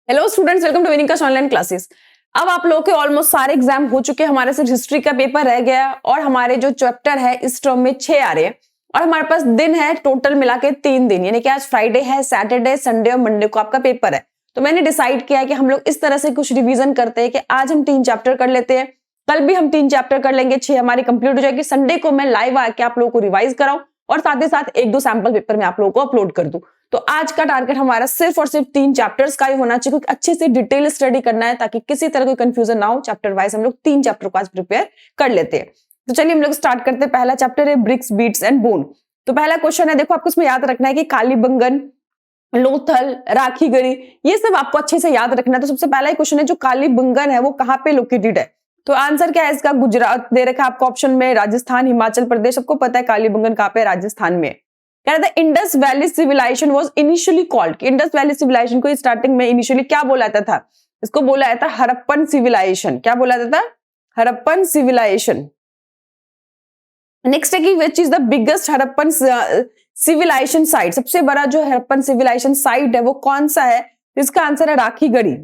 Hello students, welcome to विनिकास online classes. अब आप लोगों के ऑलमोस्ट सारे एग्जाम हो चुके हैं, हमारे सिर्फ हिस्ट्री का पेपर रह गया और हमारे जो चैप्टर है इस टर्म में 6 आ रहे हैं और हमारे पास दिन है टोटल मिला के 3 दिन, यानी कि आज फ्राइडे है, सैटरडे, संडे और मंडे को आपका पेपर है। तो मैंने डिसाइड किया कि हम लोग इस तरह से कुछ रिवीजन करते हैं कि आज हम 3 चैप्टर कर लेते हैं, कल भी हम 3 चैप्टर कर लेंगे, 6 हमारी कंप्लीट हो जाएगी। संडे को मैं लाइव आके आप लोगों को रिवाइज कराऊं और साथ ही साथ 1-2 सैंपल पेपर में आप लोगों को अपलोड कर दूं। तो आज का टारगेट हमारा सिर्फ और सिर्फ 3 चैप्टर्स का ही होना चाहिए, क्योंकि अच्छे से डिटेल स्टडी करना है ताकि किसी तरह कोई कंफ्यूजन ना हो। चैप्टर वाइज हम लोग 3 चैप्टर को आज प्रिपेयर कर लेते हैं। तो चलिए हम लोग स्टार्ट करते हैं। पहला चैप्टर है ब्रिक्स, बीट्स एंड बोन। तो पहला क्वेश्चन है, देखो आपको इसमें याद रखना है कि कालीबंगन, लोथल, राखीगढ़ी, ये सब आपको अच्छे से याद रखना है। तो सबसे पहला क्वेश्चन है, जो कालीबंगन है वो कहाँ पे लोकेटेड है? तो आंसर क्या है इसका? गुजरात दे रखा है आपको ऑप्शन में, राजस्थान, हिमाचल प्रदेश। सबको पता है कालीबंगन कहाँ पे, राजस्थान में। कह रहा था Indus valley civilisation was initially called, Indus valley civilisation को स्टार्टिंग में इनिशियली क्या बोला जाता था? इसको बोला जाता था हड़प्पन सिविलाइजेशन। क्या बोला जाता था? हड़प्पन सिविलाइजेशन। नेक्स्ट है कि which is the biggest Harappan civilisation site, सबसे बड़ा जो हड़प्पन सिविलाइजेशन साइट है वो कौन सा है? इसका आंसर है राखीगढ़ी।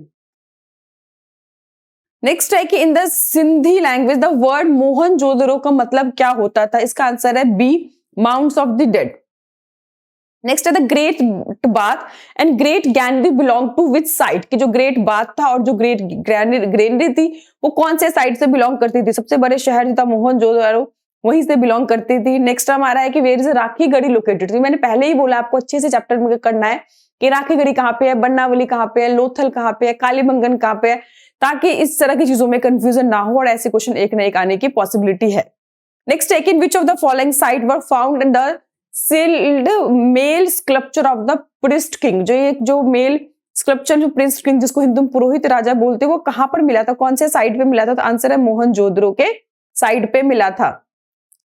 नेक्स्ट है कि in the Sindhi language the word Mohenjodaro का मतलब क्या होता था? इसका आंसर है B, mounts of the dead. Next है the great bath and great granary belong to which site, कि जो ग्रेट बाथ था और जो ग्रेट ग्रैनरी थी वो कौन से साइट से बिलोंग करती थी? सबसे बड़े शहर जो था मोहनजोदड़ो, वहीं से बिलोंग करती थी। नेक्स्ट हमारा है कि वेयर इज राखीगढ़ी लोकेटेड। मैंने पहले ही बोला आपको अच्छे से चैप्टर में करना है कि राखीगढ़ी कहाँ पे है, बन्नावली कहाँ पे है, लोथल कहाँ पे है, कालीबंगन कहाँ पे है, ताकि इस तरह की चीजों में कंफ्यूजन ना हो और ऐसे क्वेश्चन एक न एक आने की पॉसिबिलिटी है। नेक्स्ट है कि which of the following site were found in the sealed male sculpture of the priest king, जो मेल स्कल्पचर जो प्रिस्ट किंग जिसको हिंदू में पुरोहित राजा बोलते हैं, वो कहां पर मिला था, कौन से साइट पे मिला था? तो आंसर है मोहनजोदड़ो के साइड पे मिला था।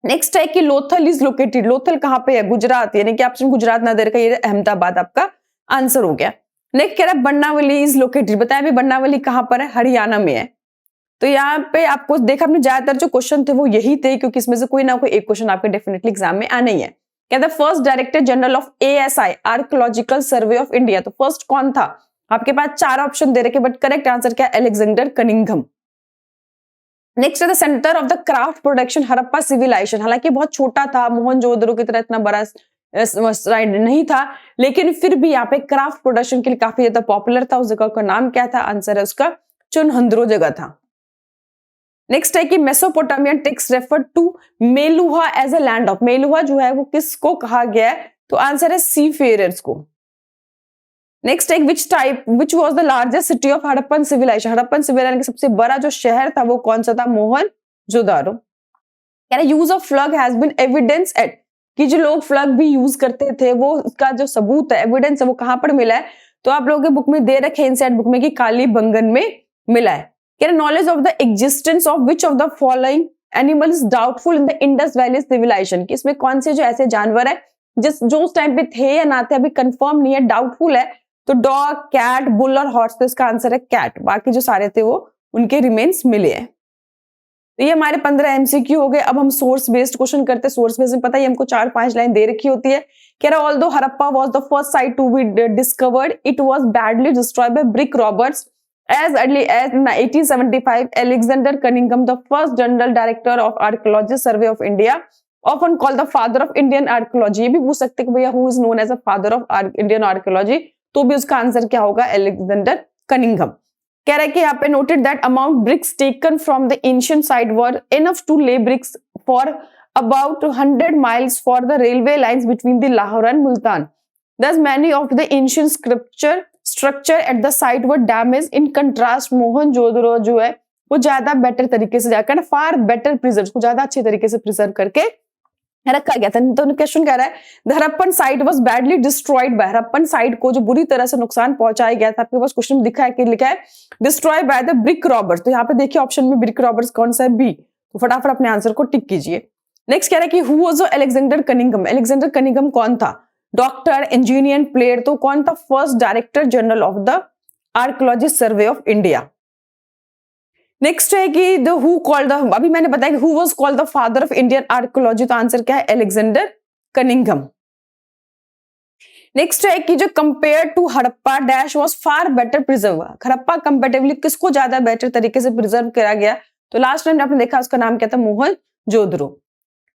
नेक्स्ट है कि लोथल इज लोकेटेड, लोथल कहां पे है? गुजरात, यानी कि ऑप्शन गुजरात ना दे रखा, ये अहमदाबाद आपका आंसर हो गया। नेक्स्ट कह रहा है बन्नावली इज लोकेटेड, बताया अभी बन्नावली कहां पर है? हरियाणा में है। तो यहाँ पे आपको देखा आपने ज्यादातर जो क्वेश्चन थे वो यही थे, क्योंकि इसमें से कोई ना कोई एक क्वेश्चन आपके डेफिनेटली एग्जाम में आना ही है। कहता है first director general of ASI archaeological survey of India, तो फर्स्ट कौन था? आपके पास 4 ऑप्शन दे रखे, बट करेक्ट आंसर क्या? Alexander Cunningham. नेक्स्ट है the centre of the craft production Harappa civilisation, हालांकि बहुत छोटा था, मोहनजोदड़ो की तरह इतना बड़ा साइड नहीं था, लेकिन फिर भी यहाँ पे क्राफ्ट प्रोडक्शन के लिए काफी ज्यादा पॉपुलर था। उस जगह का नाम क्या था? आंसर है उसका चुनहंद्रो जगह था। नेक्स्ट है कि Mesopotamian text refer to Meluha as a land of, Meluha जो है वो किसको कहा गया है? तो आंसर है सी फेयरर्स को। नेक्स्ट है which was the largest city of Harappan civilisation, Harappan civilisation का सबसे बड़ा जो शहर था वो कौन सा था? मोहनजोदड़ो। कह रहा use of plough has been evidence at, कि जो लोग फ्लग भी यूज करते थे वो उसका जो सबूत है, एविडेंस है, वो कहां पर मिला है? तो आप लोगों के बुक में दे रखे इनसाइड बुक में कि कालीबंगन में मिला है। Knowledge of the existence of which of the following animal is doubtful in the Indus valley civilisation, कि इसमें कौन से जो ऐसे जानवर है जो उस टाइम पे थे या ना थे, अभी कंफर्म नहीं है, डाउटफुल है। तो डॉग, कैट, बुल और हॉर्स, तो इसका आंसर है कैट। बाकी जो सारे थे वो उनके रिमेन्स मिले हैं। तो ये हमारे 15 MCQ हो गए। अब हम सोर्स बेस्ड क्वेश्चन करते हैं। सोर्स बेस्ड में पता ही हमको 4-5 लाइन दे रखी होती है। कह रहा although Harappa was the first site to be discovered, it was badly destroyed by brick robbers as early as 1875. Alexander Cunningham, the first general director of Archaeological Survey of India, often called the father of Indian archaeology. ये भी पूछ सकते हैं कि भैया who is known as a father of Indian archaeology, तो भी उसका आंसर क्या होगा? Alexander Cunningham। कह रहा है कि यहाँ पे noted that amount bricks taken from the ancient site were enough to lay bricks for about 100 miles for the railway lines between the Lahore and Multan. Thus many of the ancient structure at the site were damage. In contrast Mohenjodaro जो है वो ज्यादा better तरीके से जाकर फार better preserve, को ज्यादा अच्छे तरीके से प्रिजर्व करके रखा गया था। तो क्वेश्चन कह रहा है the Harappan site was badly destroyed bye, Harappan site को जो बुरी तरह से नुकसान पहुंचाया गया था। आपके पास क्वेश्चन दिखा है कि लिखा है destroy by the brick robbers, तो यहाँ पे देखिए ऑप्शन में ब्रिक रॉबर्स कौन सा है? बी। तो फटाफट अपने आंसर को टिक कीजिए। नेक्स्ट कह रहा है कि who was Alexander Cunningham, Alexander Cunningham कौन था? डॉक्टर, इंजीनियर, प्लेयर, तो कौन था? First director general of the archaeological survey of India. Next है कि द हु कॉल्ड द, अभी मैंने बताया कि who was called the father of Indian archaeology, तो आंसर क्या है? Alexander Cunningham. नेक्स्ट है कि जो compare to Harappa dash was far better preserve, Harappa comparatively किसको ज्यादा बेटर तरीके से प्रिजर्व करा गया, तो लास्ट टाइम आपने देखा उसका नाम क्या था, मोहनजोदड़ो।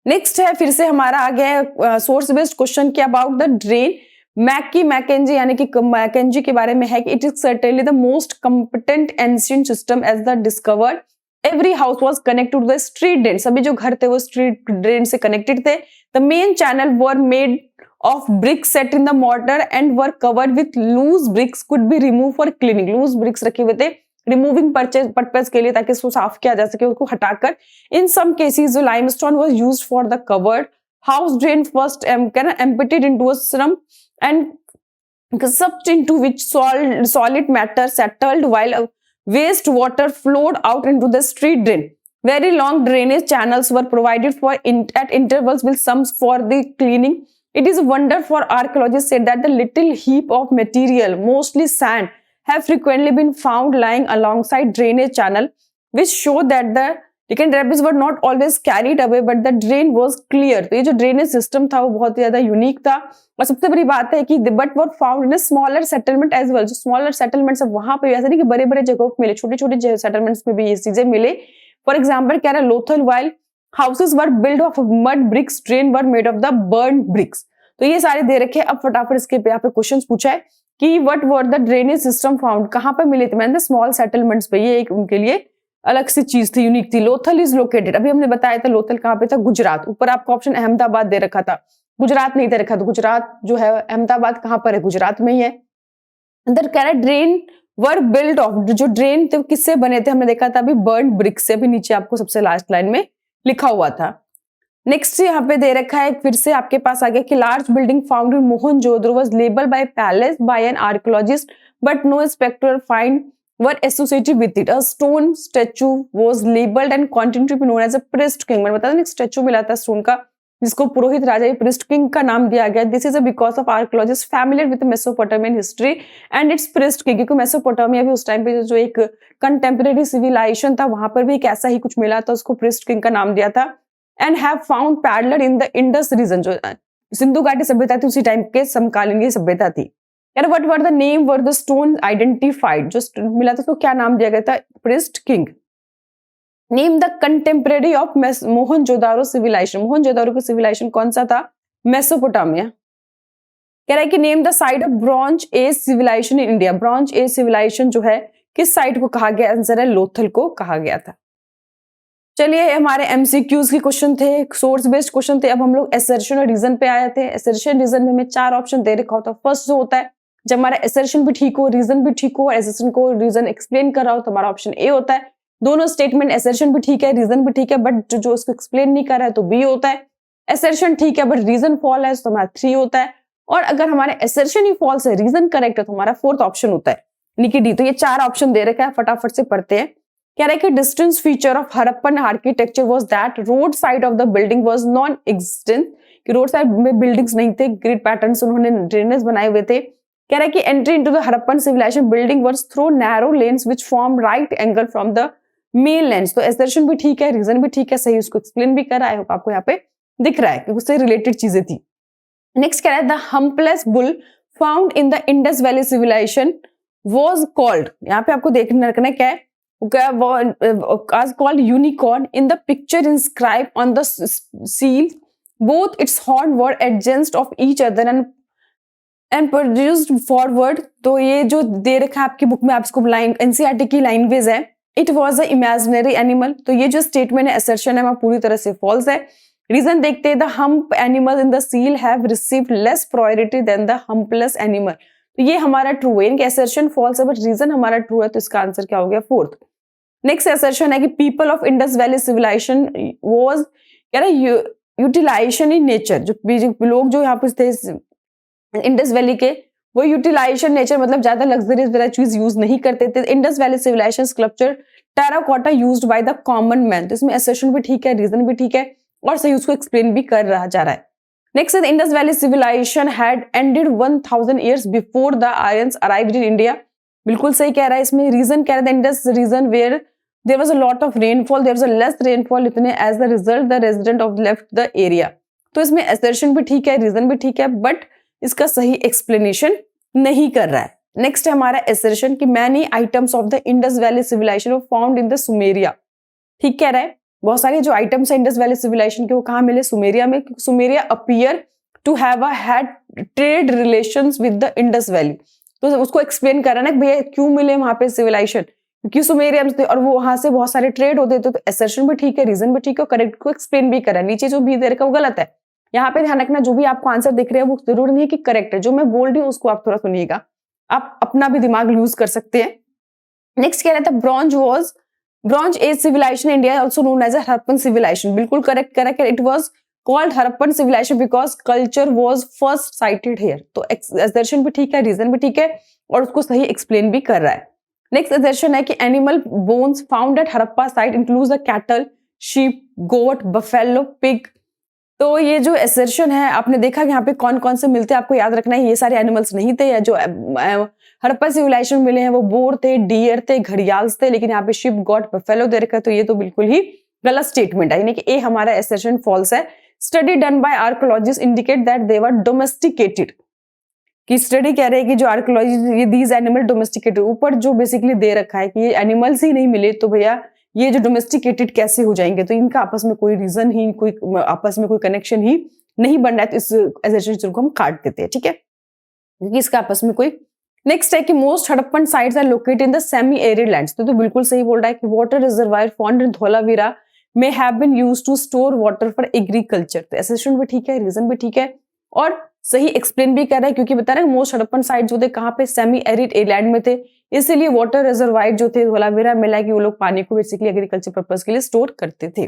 नेक्स्ट है फिर से हमारा आ गया सोर्स बेस्ड क्वेश्चन की अबाउट द ड्रेन। मैकेंजी यानी कि मैकेंजी के बारे में है कि it is certainly the most competent ancient system as the discovered every house was connected to the street drain, सभी जो घर थे वो स्ट्रीट ड्रेन से कनेक्टेड थे। The main channel were made of bricks set in the mortar and were covered with loose bricks could be removed for cleaning, loose bricks रखे हुए थे रिमूविंग पर्पज के लिए ताकि इसको साफ किया जा सके, उसको हटाकर। In some cases limestone was used for the covered house drain first emptied into a slum and sucked into which solid matter settled while waste water flowed out into the street drain. Very long drainage channels were provided for at intervals with sumps for the cleaning. It is a wonder for archaeologists said that the little heap of material, mostly sand, have frequently been found lying alongside drainage channel, which show that the debris were not always carried away, but the drain was clear. तो ये जो drainage system था वो बहुत ज्यादा unique था। और सबसे बड़ी बात है कि but were found in a smaller settlement as well. जो smaller settlements है वहां पे ऐसा नहीं कि बड़े-बड़े जगहों पे मिले, छोटे-छोटे settlements में भी ये चीजें मिले। For example, कह रहा है Lothal, while houses were built of mud bricks, drain were made of the burned bricks. तो ये सारे दे रखे। अब फटाफट इसके पे यहाँ पे क्वेश्चन पूछा है कि what were the drainage system found, कहाँ पे मिले थे, मैंने स्मॉल सेटलमेंट्स पे, ये एक उनके लिए अलग सी चीज थी, यूनिक थी। लोथल इज लोकेटेड, अभी हमने बताया था लोथल कहाँ पे था, गुजरात। ऊपर आपको ऑप्शन अहमदाबाद दे रखा था, गुजरात नहीं दे रखा था, गुजरात जो है अहमदाबाद कहाँ पर है, गुजरात में ही है। अंदर कह रहा है ड्रेन वर बिल्ड ऑफ, जो ड्रेन थे किससे बने थे, हमने देखा था अभी बर्न ब्रिक से, अभी नीचे आपको सबसे लास्ट लाइन में लिखा हुआ था। नेक्स्ट यहाँ पे दे रखा है फिर से आपके पास आ गया कि large building found in Mohenjodaro was labelled by palace by an archaeologist but no spectral find were associated with it. A stone statue was labelled and continue to be known as a priest king. मैंने बताया ना statue मिला था stone का जिसको पुरोहित राजा या priest king का नाम दिया गया। This is because of archaeologist familiar with Mesopotamian history and it's priest king, क्योंकि मेसोपोटामिया भी उस टाइम पे जो एक कंटेम्परेरी सिविलाइजेशन था वहां पर भी एक ऐसा ही कुछ मिला था, उसको प्रिस्ट किंग का नाम दिया था। And have found parallel in the Indus region, जो सिंधु घाटी सभ्यता थी उसी टाइम के समकालीन की सभ्यता थी। यार what were the name were the stone identified, जो मिला था तो क्या नाम दिया गया था, priest king. Name the contemporary of Mohenjodaro civilisation, Mohenjodaro की सिविलाइजेशन कौन सा था, मेसोपोटामिया। कह रहा है कि name the site of bronze age civilisation in India, bronze age civilisation जो है किस साइट को कहा गया, आंसर है लोथल को कहा गया था। चलिए हमारे एमसीक्यूज के क्वेश्चन थे, सोर्स बेस्ड क्वेश्चन थे। अब हम लोग असर्शन और रीजन पे आए थे। असर्शन रीजन में हमें 4 ऑप्शन दे रखा होता है। फर्स्ट जो होता है जब हमारा असर्शन भी ठीक हो, रीजन भी ठीक हो और असर्शन को रीजन एक्सप्लेन कर रहा हो तो हमारा ऑप्शन ए होता है। दोनों स्टेटमेंट असर्शन भी ठीक है रीजन भी ठीक है बट जो उसको एक्सप्लेन नहीं कर रहा है तो बी होता है। असर्शन ठीक है बट रीजन फॉल है तो हमारा 3 होता है। और अगर हमारे असर्शन ही फॉल्स है रीजन करेक्ट है तो हमारा 4th ऑप्शन होता है, यानी कि डी। तो ये 4 ऑप्शन दे रखा है, फटाफट से पढ़ते हैं। कह रहा है कि distance feature of Harappan architecture was that road side of the building was non existent, कि रोड साइड में बिल्डिंग्स नहीं थे, ग्रिड पैटर्न्स उन्होंने ड्रेनेज बनाए हुए थे। कह रहा है कि entry into the Harappan civilisation building was through narrow lanes which form right angle from the main lanes. तो असर्शन भी ठीक है रीजन भी ठीक है, सही उसको एक्सप्लेन भी कर रहा है। आई होप आपको यहाँ पे दिख रहा है कि उससे रिलेटेड चीजें थी। नेक्स्ट कह रहा है the humpless bull found in the Indus valley civilisation was called, यहाँ पे आपको देखना रखना क्या है, was called unicorn in the picture inscribed on the seal. Both its horn were adjacent of each other and produced forward. तो ये जो दे रखा है आपकी बुक में, आप इसको लाइन एनसीईआरटी की लैंग्वेज है, it was a imaginary animal. तो ये जो स्टेटमेंट है असर्शन है वो पूरी तरह से फॉल्स है। रीजन देखते हैं the hump animal in the seal have received less priority than the humpless animal. तो ये हमारा ट्रू है, इनके असर्शन फॉल्स है बट रीजन हमारा ट्रू है, तो इसका आंसर क्या हो गया 4th। नेक्स्ट असर्शन है कि people of Indus valley civilisation was कह रहा है यूटिलाइजेशन इन नेचर, जो लोग जो यहाँ पे थे इंडस वैली के वो यूटिलाइजेशन नेचर मतलब ज्यादा लग्जरियस वाला चीज यूज नहीं करते थे। Indus valley civilisation sculpture terracotta used by the common man. तो इसमें असर्शन भी ठीक है रीजन भी ठीक है और सही उसको एक्सप्लेन भी कर रहा जा रहा है। नेक्स्ट है Indus valley civilisation had ended 1000 years before the Aryans arrived in India. बिल्कुल सही कह रहा है। इसमें रीजन कह रहा है Indus region where there was a lot of rainfall, there was a less rainfall इतने as the result the resident of left the area। तो इसमें assertion भी ठीक है रीजन भी ठीक है बट इसका सही एक्सप्लेनेशन नहीं कर रहा है। नेक्स्ट है हमारा एसर्शन कि many items of the Indus valley civilisation found in the Sumeria. ठीक कह रहा है, बहुत सारे जो आइटम्स है इंडस वैली सिविलाइजेशन के वो कहाँ मिले, सुमेरिया में। Sumeria appear to have had trade relations with the Indus Valley. तो उसको एक्सप्लेन कर रहा है ना भैया क्यों मिले वहां पे सिविलाइजेशन, क्योंकि सुमेरिया थे और वो वहां से बहुत सारे ट्रेड होते थे। तो एसर्शन भी ठीक है, रीजन भी ठीक है, करेक्ट को एक्सप्लेन भी कर रहा है। नीचे जो भी दे रखा है वो गलत है। यहाँ पे ध्यान रखना, जो भी आपको आंसर दिख रहे हैं वो जरूर नहीं है कि करेक्ट है। जो मैं बोल रही हूँ उसको आप थोड़ा सुनिएगा, आप अपना भी दिमाग यूज कर सकते हैं। नेक्स्ट कह रहा था bronze age civilization India also known as Harappan civilization. बिल्कुल correct correct, it was called Harappan civilization because culture was first sited here. तो असर्शन भी ठीक है, रीजन भी ठीक है और उसको सही एक्सप्लेन भी कर रहा है। नेक्स्ट असर्शन है कि animal bones found at Harappa site includes the cattle, sheep, goat, buffalo, pig. तो ये जो असर्शन है आपने देखा यहाँ पे कौन कौन से मिलते हैं, आपको याद रखना है ये सारे एनिमल्स नहीं थे। या जो हड़प्पा सिविलाइजेशन मिले हैं वो बोर थे, डियर थे, घड़ियाल थे, लेकिन यहाँ पे शिप, गॉट, बफेलो दे रखा है। तो ये तो बिल्कुल ही गलत स्टेटमेंट है, यानी कि ए हमारा असर्शन फॉल्स है। Study done by archaeologist indicate that they were domesticated. की स्टडी कह रहे हैं कि जो आर्कियोलॉजी ये दीज एनिमल डोमेस्टिकेटेड, ऊपर जो बेसिकली दे रखा है कि ये एनिमल्स ही नहीं मिले तो भैया ये जो डोमेस्टिकेटेड कैसे हो जाएंगे। तो इनका आपस में कोई रीजन ही, कोई आपस में कोई कनेक्शन ही नहीं बन रहा है। तो इस असर्शन को हम काट देते हैं, ठीक है, क्योंकि इसका आपस में कोई। नेक्स्ट है कि most Harappan sites are located in the semi arid lands. तो बिल्कुल सही बोल रहा है कि water reservoir found in Dholavira may have been used to store water for agriculture। तो असर्शन भी ठीक है, रीजन भी ठीक है और सही एक्सप्लेन भी कर रहा है, क्योंकि बता रहे हैं मोस्ट हड़प्पन साइट जो थे कहाँ पे, सेमी एरिड लैंड में थे, इसीलिए वाटर रिजर्वायर जो थे धोलावीरा मिला कि वो लोग पानी को बेसिकली एग्रीकल्चर पर्पज के लिए स्टोर करते थे।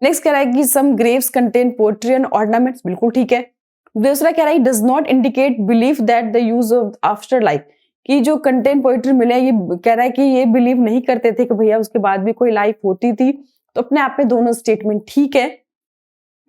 नेक्स्ट कह रहा है कि some graves contain poetry and ornaments. बिल्कुल ठीक है। दूसरा कह रहा है does not indicate believe that the use of after life, कि जो कंटेन पोएट्री मिले ये कह रहा है कि ये बिलीव नहीं करते थे कि भैया उसके बाद भी कोई लाइफ होती थी। तो अपने आप पे दोनों स्टेटमेंट ठीक है।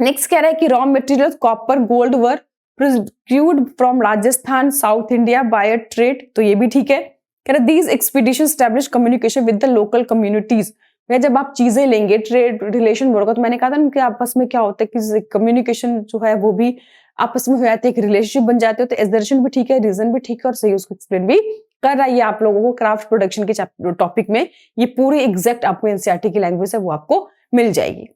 नेक्स्ट कह रहा है कि raw material copper, gold were procured from Rajasthan, south India by trade. तो ये भी ठीक है। कह रहा है these expedition establish communication with the local communities. जब आप चीजें लेंगे, ट्रेड रिलेशन बढ़ेगा। तो मैंने कहा था ना कि आपस में क्या होता है कि कम्युनिकेशन जो है वो भी आपस में हो जाते हैं, एक रिलेशनशिप बन जाते हो। तो असर्शन भी ठीक है, रीजन भी ठीक है और सही उसको एक्सप्लेन भी कर रहा है। आप लोगों को क्राफ्ट प्रोडक्शन के टॉपिक में ये पूरी एग्जैक्ट आपको एनसीईआरटी की लैंग्वेज है वो आपको मिल जाएगी।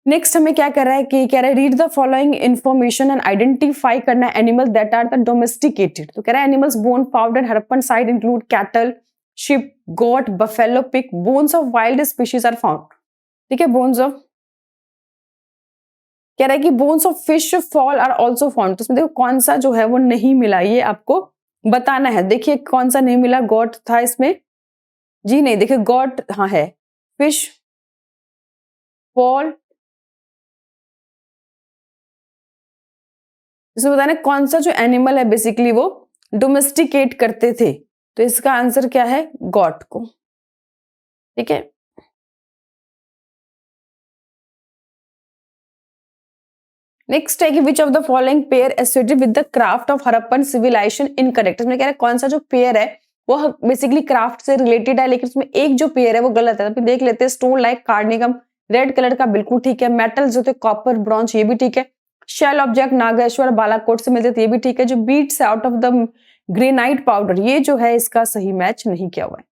नेक्स्ट हमें क्या कर रहा है कि कह रहा है read the following information and identify करना है animal that are the domesticated. तो कह रहा है animals bone found at Harappan site include cattle, sheep, goat, buffalo, pig. Bones of wild species are found. ठीक है, बोन्स ऑफ, कह रहा है कि bones of fish, fowl are also found. तो इसमें देखो कौन सा जो है वो नहीं मिला, ये आपको बताना है। देखिए कौन सा नहीं मिला, गॉट था इसमें जी नहीं, देखिए गॉट हाँ है, फिश, फॉल, इसमें बताना कौन सा जो एनिमल है बेसिकली वो डोमेस्टिकेट करते थे। तो इसका आंसर क्या है, गॉट को। ठीक है, नेक्स्ट है कि which of the following pair associated with the craft of Harappan civilization incorrect. इसमें कह रहा है कौन सा जो पेयर है वो बेसिकली क्राफ्ट से रिलेटेड है, लेकिन उसमें एक जो पेयर है वो गलत है। तो देख लेते हैं। स्टोन लाइक कार्निगम, रेड कलर का, बिल्कुल ठीक है। मेटल जो थे कॉपर, ब्रॉन्ज, ये भी ठीक है। शेल ऑब्जेक्ट नागेश्वर, बालाकोट से मिलते थे, ये भी ठीक है। जो beads out of the granite powder, ये जो है इसका सही मैच नहीं किया हुआ है।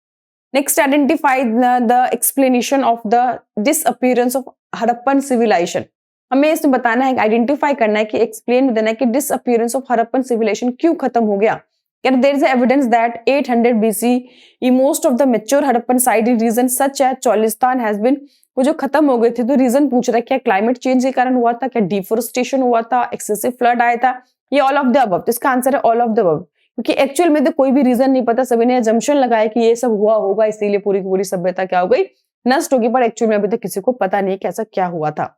Next identify the explanation of the disappearance of Harappan civilization. हमें इसमें बताना है, आइडेंटिफाई करना है कि एक्सप्लेन देना है कि डिसअपीयरेंस ऑफ हड़प्पन सिविलाइजेशन क्यों खत्म हो गया। There is evidence that 800 BC most of the mature Harappan site in region such as Cholistan has been, वो जो खत्म हो गए थे। तो रीजन पूछ रहा है क्या क्लाइमेट चेंज के कारण हुआ था, क्या डिफोरेस्टेशन हुआ था, एक्सेसिव फ्लड आया था, ये ऑल ऑफ द अबव। तो इसका आंसर है ऑल ऑफ द अबव, क्योंकि एक्चुअल में तो कोई भी रीजन नहीं पता, सभी ने अजम्पशन लगाया कि ये सब हुआ होगा इसीलिए पूरी की पूरी सभ्यता क्या हो गई, नष्ट होगी। पर एक्चुअल में अभी तक किसी को पता नहीं कैसा क्या हुआ था।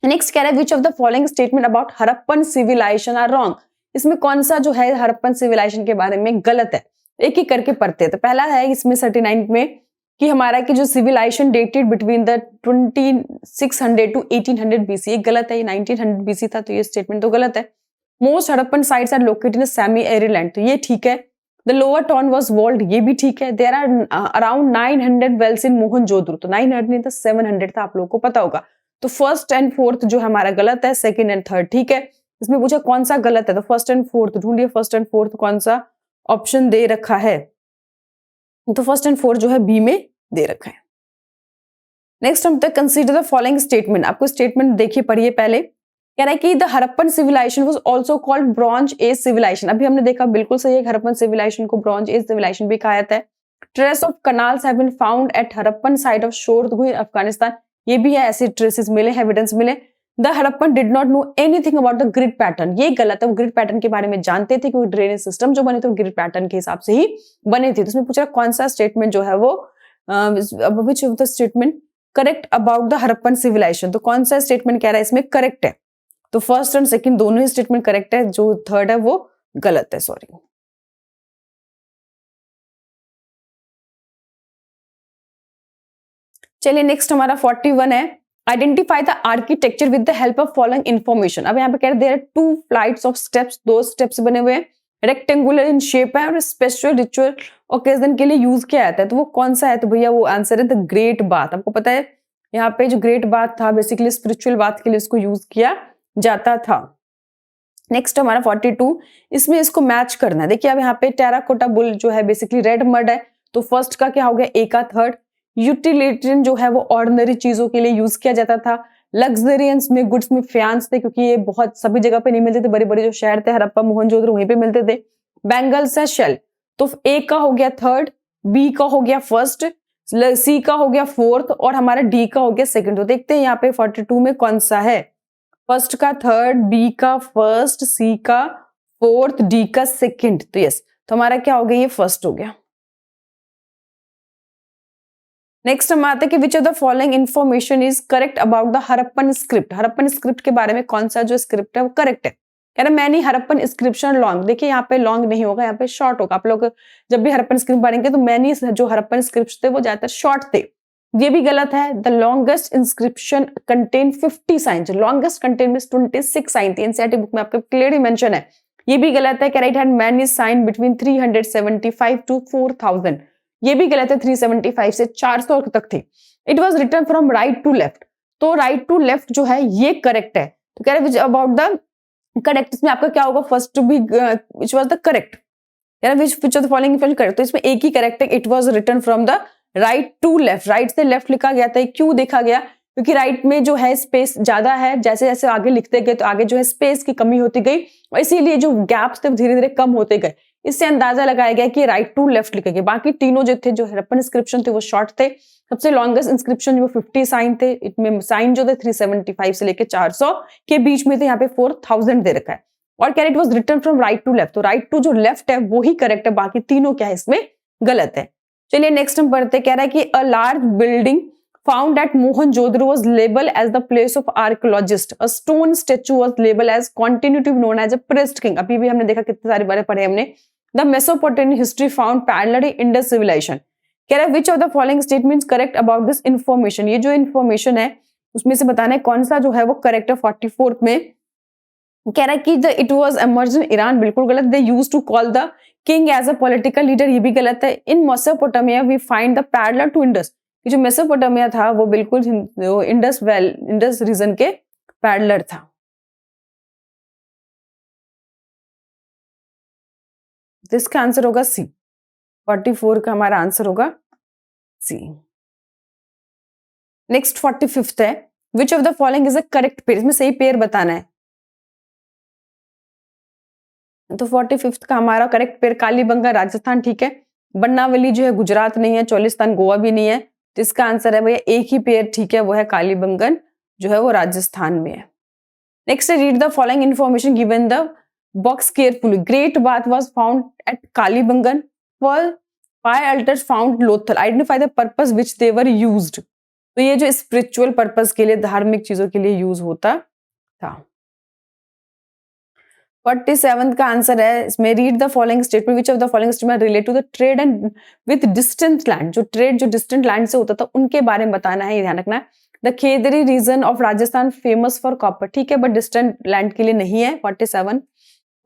नेक्स्ट कह रहा है which of the following statement about Harappan civilization are wrong. इसमें कौन सा जो है हड़प्पन सिविलाइजेशन के बारे में गलत है, एक एक करके पढ़ते हैं। तो पहला है इसमें 39 में कि हमारा कि जो civilization dated between the 2600 to 1800 BC, ये गलत है। ये 1900 BC था, तो ये स्टेटमेंट तो गलत है। Most Harappan sites are located in semi arid land, तो ये ठीक है। The lower town was walled, ये भी ठीक है। There are around 900 wells in Mohenjodaro, तो 900 नहीं था 700 था, आप लोगों को पता होगा। तो फर्स्ट एंड फोर्थ जो हमारा गलत है, सेकंड एंड थर्ड ठीक है। इसमें पूछा कौन सा गलत है, तो फर्स्ट एंड फोर्थ ढूंढिए, फर्स्ट एंड फोर्थ कौन सा ऑप्शन दे रखा है, तो फर्स्ट एंड फोर्थ जो है बी में दे रखा है। नेक्स्ट हम तक कंसीडर द फॉलोइंग स्टेटमेंट, आपको स्टेटमेंट देखिए पढ़िए पहले। कह रहा है कि the Harappan civilization was also called bronze age civilization, अभी हमने देखा बिल्कुल सही है, हड़प्पन सिविलाइजेशन को ब्रॉन्ज एज सिविलाइजेशन भी कहा जाता है। Trace of canals have been found at Harappan site of Shortughai Afghanistan, ये भी है, ऐसे ट्रेसेस मिले, एविडेंस मिले। The Harappan did not know anything about the grid pattern, ये गलत है, वो ग्रिड पैटर्न के बारे में जानते थे क्योंकि ड्रेनेज सिस्टम जो बने थे वो ग्रिड पैटर्न के हिसाब से ही बने थे। तो इसमें पूछ रहा कौन सा स्टेटमेंट जो है वो which of the statement correct about the Harappan civilization, तो कौन सा स्टेटमेंट कह रहा है इसमें करेक्ट है, तो फर्स्ट एंड सेकंड दोनों ही स्टेटमेंट करेक्ट है, जो थर्ड है वो गलत है, सॉरी। चलिए नेक्स्ट हमारा 41 है, identify the architecture with the help of following information. अब यहाँ पे कह रहे हैं टू फ्लाइट्स ऑफ स्टेप्स, दो स्टेप्स बने हुए हैं, रेक्टेंगुलर इन शेप है और स्पेशल रिचुअल ओकेजन के लिए यूज किया जाता है, तो वो कौन सा है, तो भैया वो आंसर है द ग्रेट बाथ। आपको पता है यहाँ पे जो ग्रेट बाथ था बेसिकली स्पिरिचुअल बाथ के लिए इसको यूज किया जाता था। नेक्स्ट हमारा 42, इसमें इसको मैच करना है। देखिए अब यहाँ पे टेराकोटा बुल जो है बेसिकली रेड मड है, तो फर्स्ट का क्या हो गया, ए का थर्ड। यूटिलिटेरियन जो है वो ऑर्डिनरी चीजों के लिए यूज किया जाता था। लग्जरियंस में गुड्स में फ्यान्स थे, क्योंकि ये बहुत सभी जगह पे नहीं मिलते थे, बड़े बड़े जो शहर थे हड़प्पा मोहनजोदड़ो वहीं पे मिलते थे। बैंगल्स है शेल, तो ए का हो गया थर्ड, बी का हो गया फर्स्ट, सी का हो गया फोर्थ और हमारा डी का हो गया सेकंड। तो देखते हैं यहाँ पे 42 में कौन सा है, फर्स्ट का थर्ड, बी का फर्स्ट, सी का फोर्थ, डी का सेकंड, तो यस, तो हमारा क्या हो गया, ये फर्स्ट हो गया। नेक्स्ट हम आते हैं कि which of the following information is correct about the Harappan script, Harappan script के बारे में कौन सा जो स्क्रिप्ट है वो करेक्ट है। कह रहा मैनी हड़प्पन इंस्क्रिप्शन लॉन्ग, देखिए यहाँ पे लॉन्ग नहीं होगा, यहाँ पे शॉर्ट होगा। आप लोग जब भी हड़प्पन स्क्रिप्ट पढ़ेंगे तो मैनी जो हड़प्पन स्क्रिप्ट थे वो ज्यादातर शॉर्ट थे, ये भी गलत है। The longest inscription contain 50 science, longest contain में 26 साइन थी, एनसीईआरटी बुक में आपके क्लियरली मेंशन है, ये भी गलत है। Right hand many sign between 375 to 4000, ये भी गलत है, 375 से 400 तक थी। It was written from right to left, तो राइट टू लेफ्ट जो है ये करेक्ट है। तो कह रहे अबाउट द करेक्ट, इसमें आपका क्या होगा, first to be which was the correct, which of the following correct, तो इसमें एक ही करेक्ट है, it was written from the right to left, right से लेफ्ट लिखा गया था, क्यों देखा गया, क्योंकि राइट में जो है स्पेस ज्यादा है, जैसे जैसे आगे लिखते गए तो आगे जो है स्पेस की कमी होती गई और इसीलिए जो गैप्स थे धीरे धीरे कम होते गए, इससे अंदाजा लगाया गया कि राइट टू लेफ्ट लिखे गए। बाकी तीनों जो थे जो हड़प्पन इंस्क्रिप्शन थे वो शॉर्ट थे, सबसे लॉन्गेस्ट इंस्क्रिप्शन जो 50 साइन थे, इसमें साइन जो थे 375 से लेकर 400 के बीच में थे, यहाँ पे 4000 दे रखा है। और क्या it was written from right to left, तो राइट टू जो लेफ्ट है वो ही करेक्ट है, बाकी तीनों क्या है इसमें गलत है। चलिए नेक्स्ट हम पढ़ते, कह रहा है कि a large building found at Mohenjodaro was label as the place of archaeologist, a stone statue was label as continuative known as a priest king, अभी भी हमने देखा कितने सारे बारे पढ़े हमने। The Mesopotamian history found parallel Indus civilization, कह रहा है which of the following statements correct about this information, ये जो इंफॉर्मेशन है उसमें से बताना है कौन सा जो है वो करेक्ट है। 44 में कह रहा है कि it was emerge in Iran, बिल्कुल गलत। They used to call the king as a political leader, ये भी गलत है। In Mesopotamia we find the parallel to Indus, ये जो मेसोपोटामिया था वो बिल्कुल इंडस रीजन के पैरेलल था। तो इसका आंसर होगा सी, 44 का हमारा आंसर होगा सी। नेक्स्ट 45th है, which of the following is a correct pair, इसमें सही पेयर बताना है। तो 45th का हमारा करेक्ट पेयर कालीबंगा राजस्थान, ठीक है। बन्नावली जो है गुजरात नहीं है, चोलिस्तान गोवा भी नहीं है, तो इसका आंसर है भैया एक ही पेयर ठीक है, वो है कालीबंगन जो है वो राजस्थान में है। Next read the following information given the box carefully, great bath was found at Kalibangan, fire altars found Lothal, identify the purpose which they were used, तो ये जो स्पिरिचुअल पर्पस के लिए धार्मिक चीजों के लिए यूज होता था। 47th का आंसर है इसमें, read the following statement which of the following statement relate to the trade and with distant land, जो ट्रेड जो डिस्टेंट लैंड से होता था उनके बारे में बताना है, ध्यान रखना है। The Khetri region of Rajasthan famous for copper, ठीक है, बट डिस्टेंट लैंड के लिए नहीं है। 47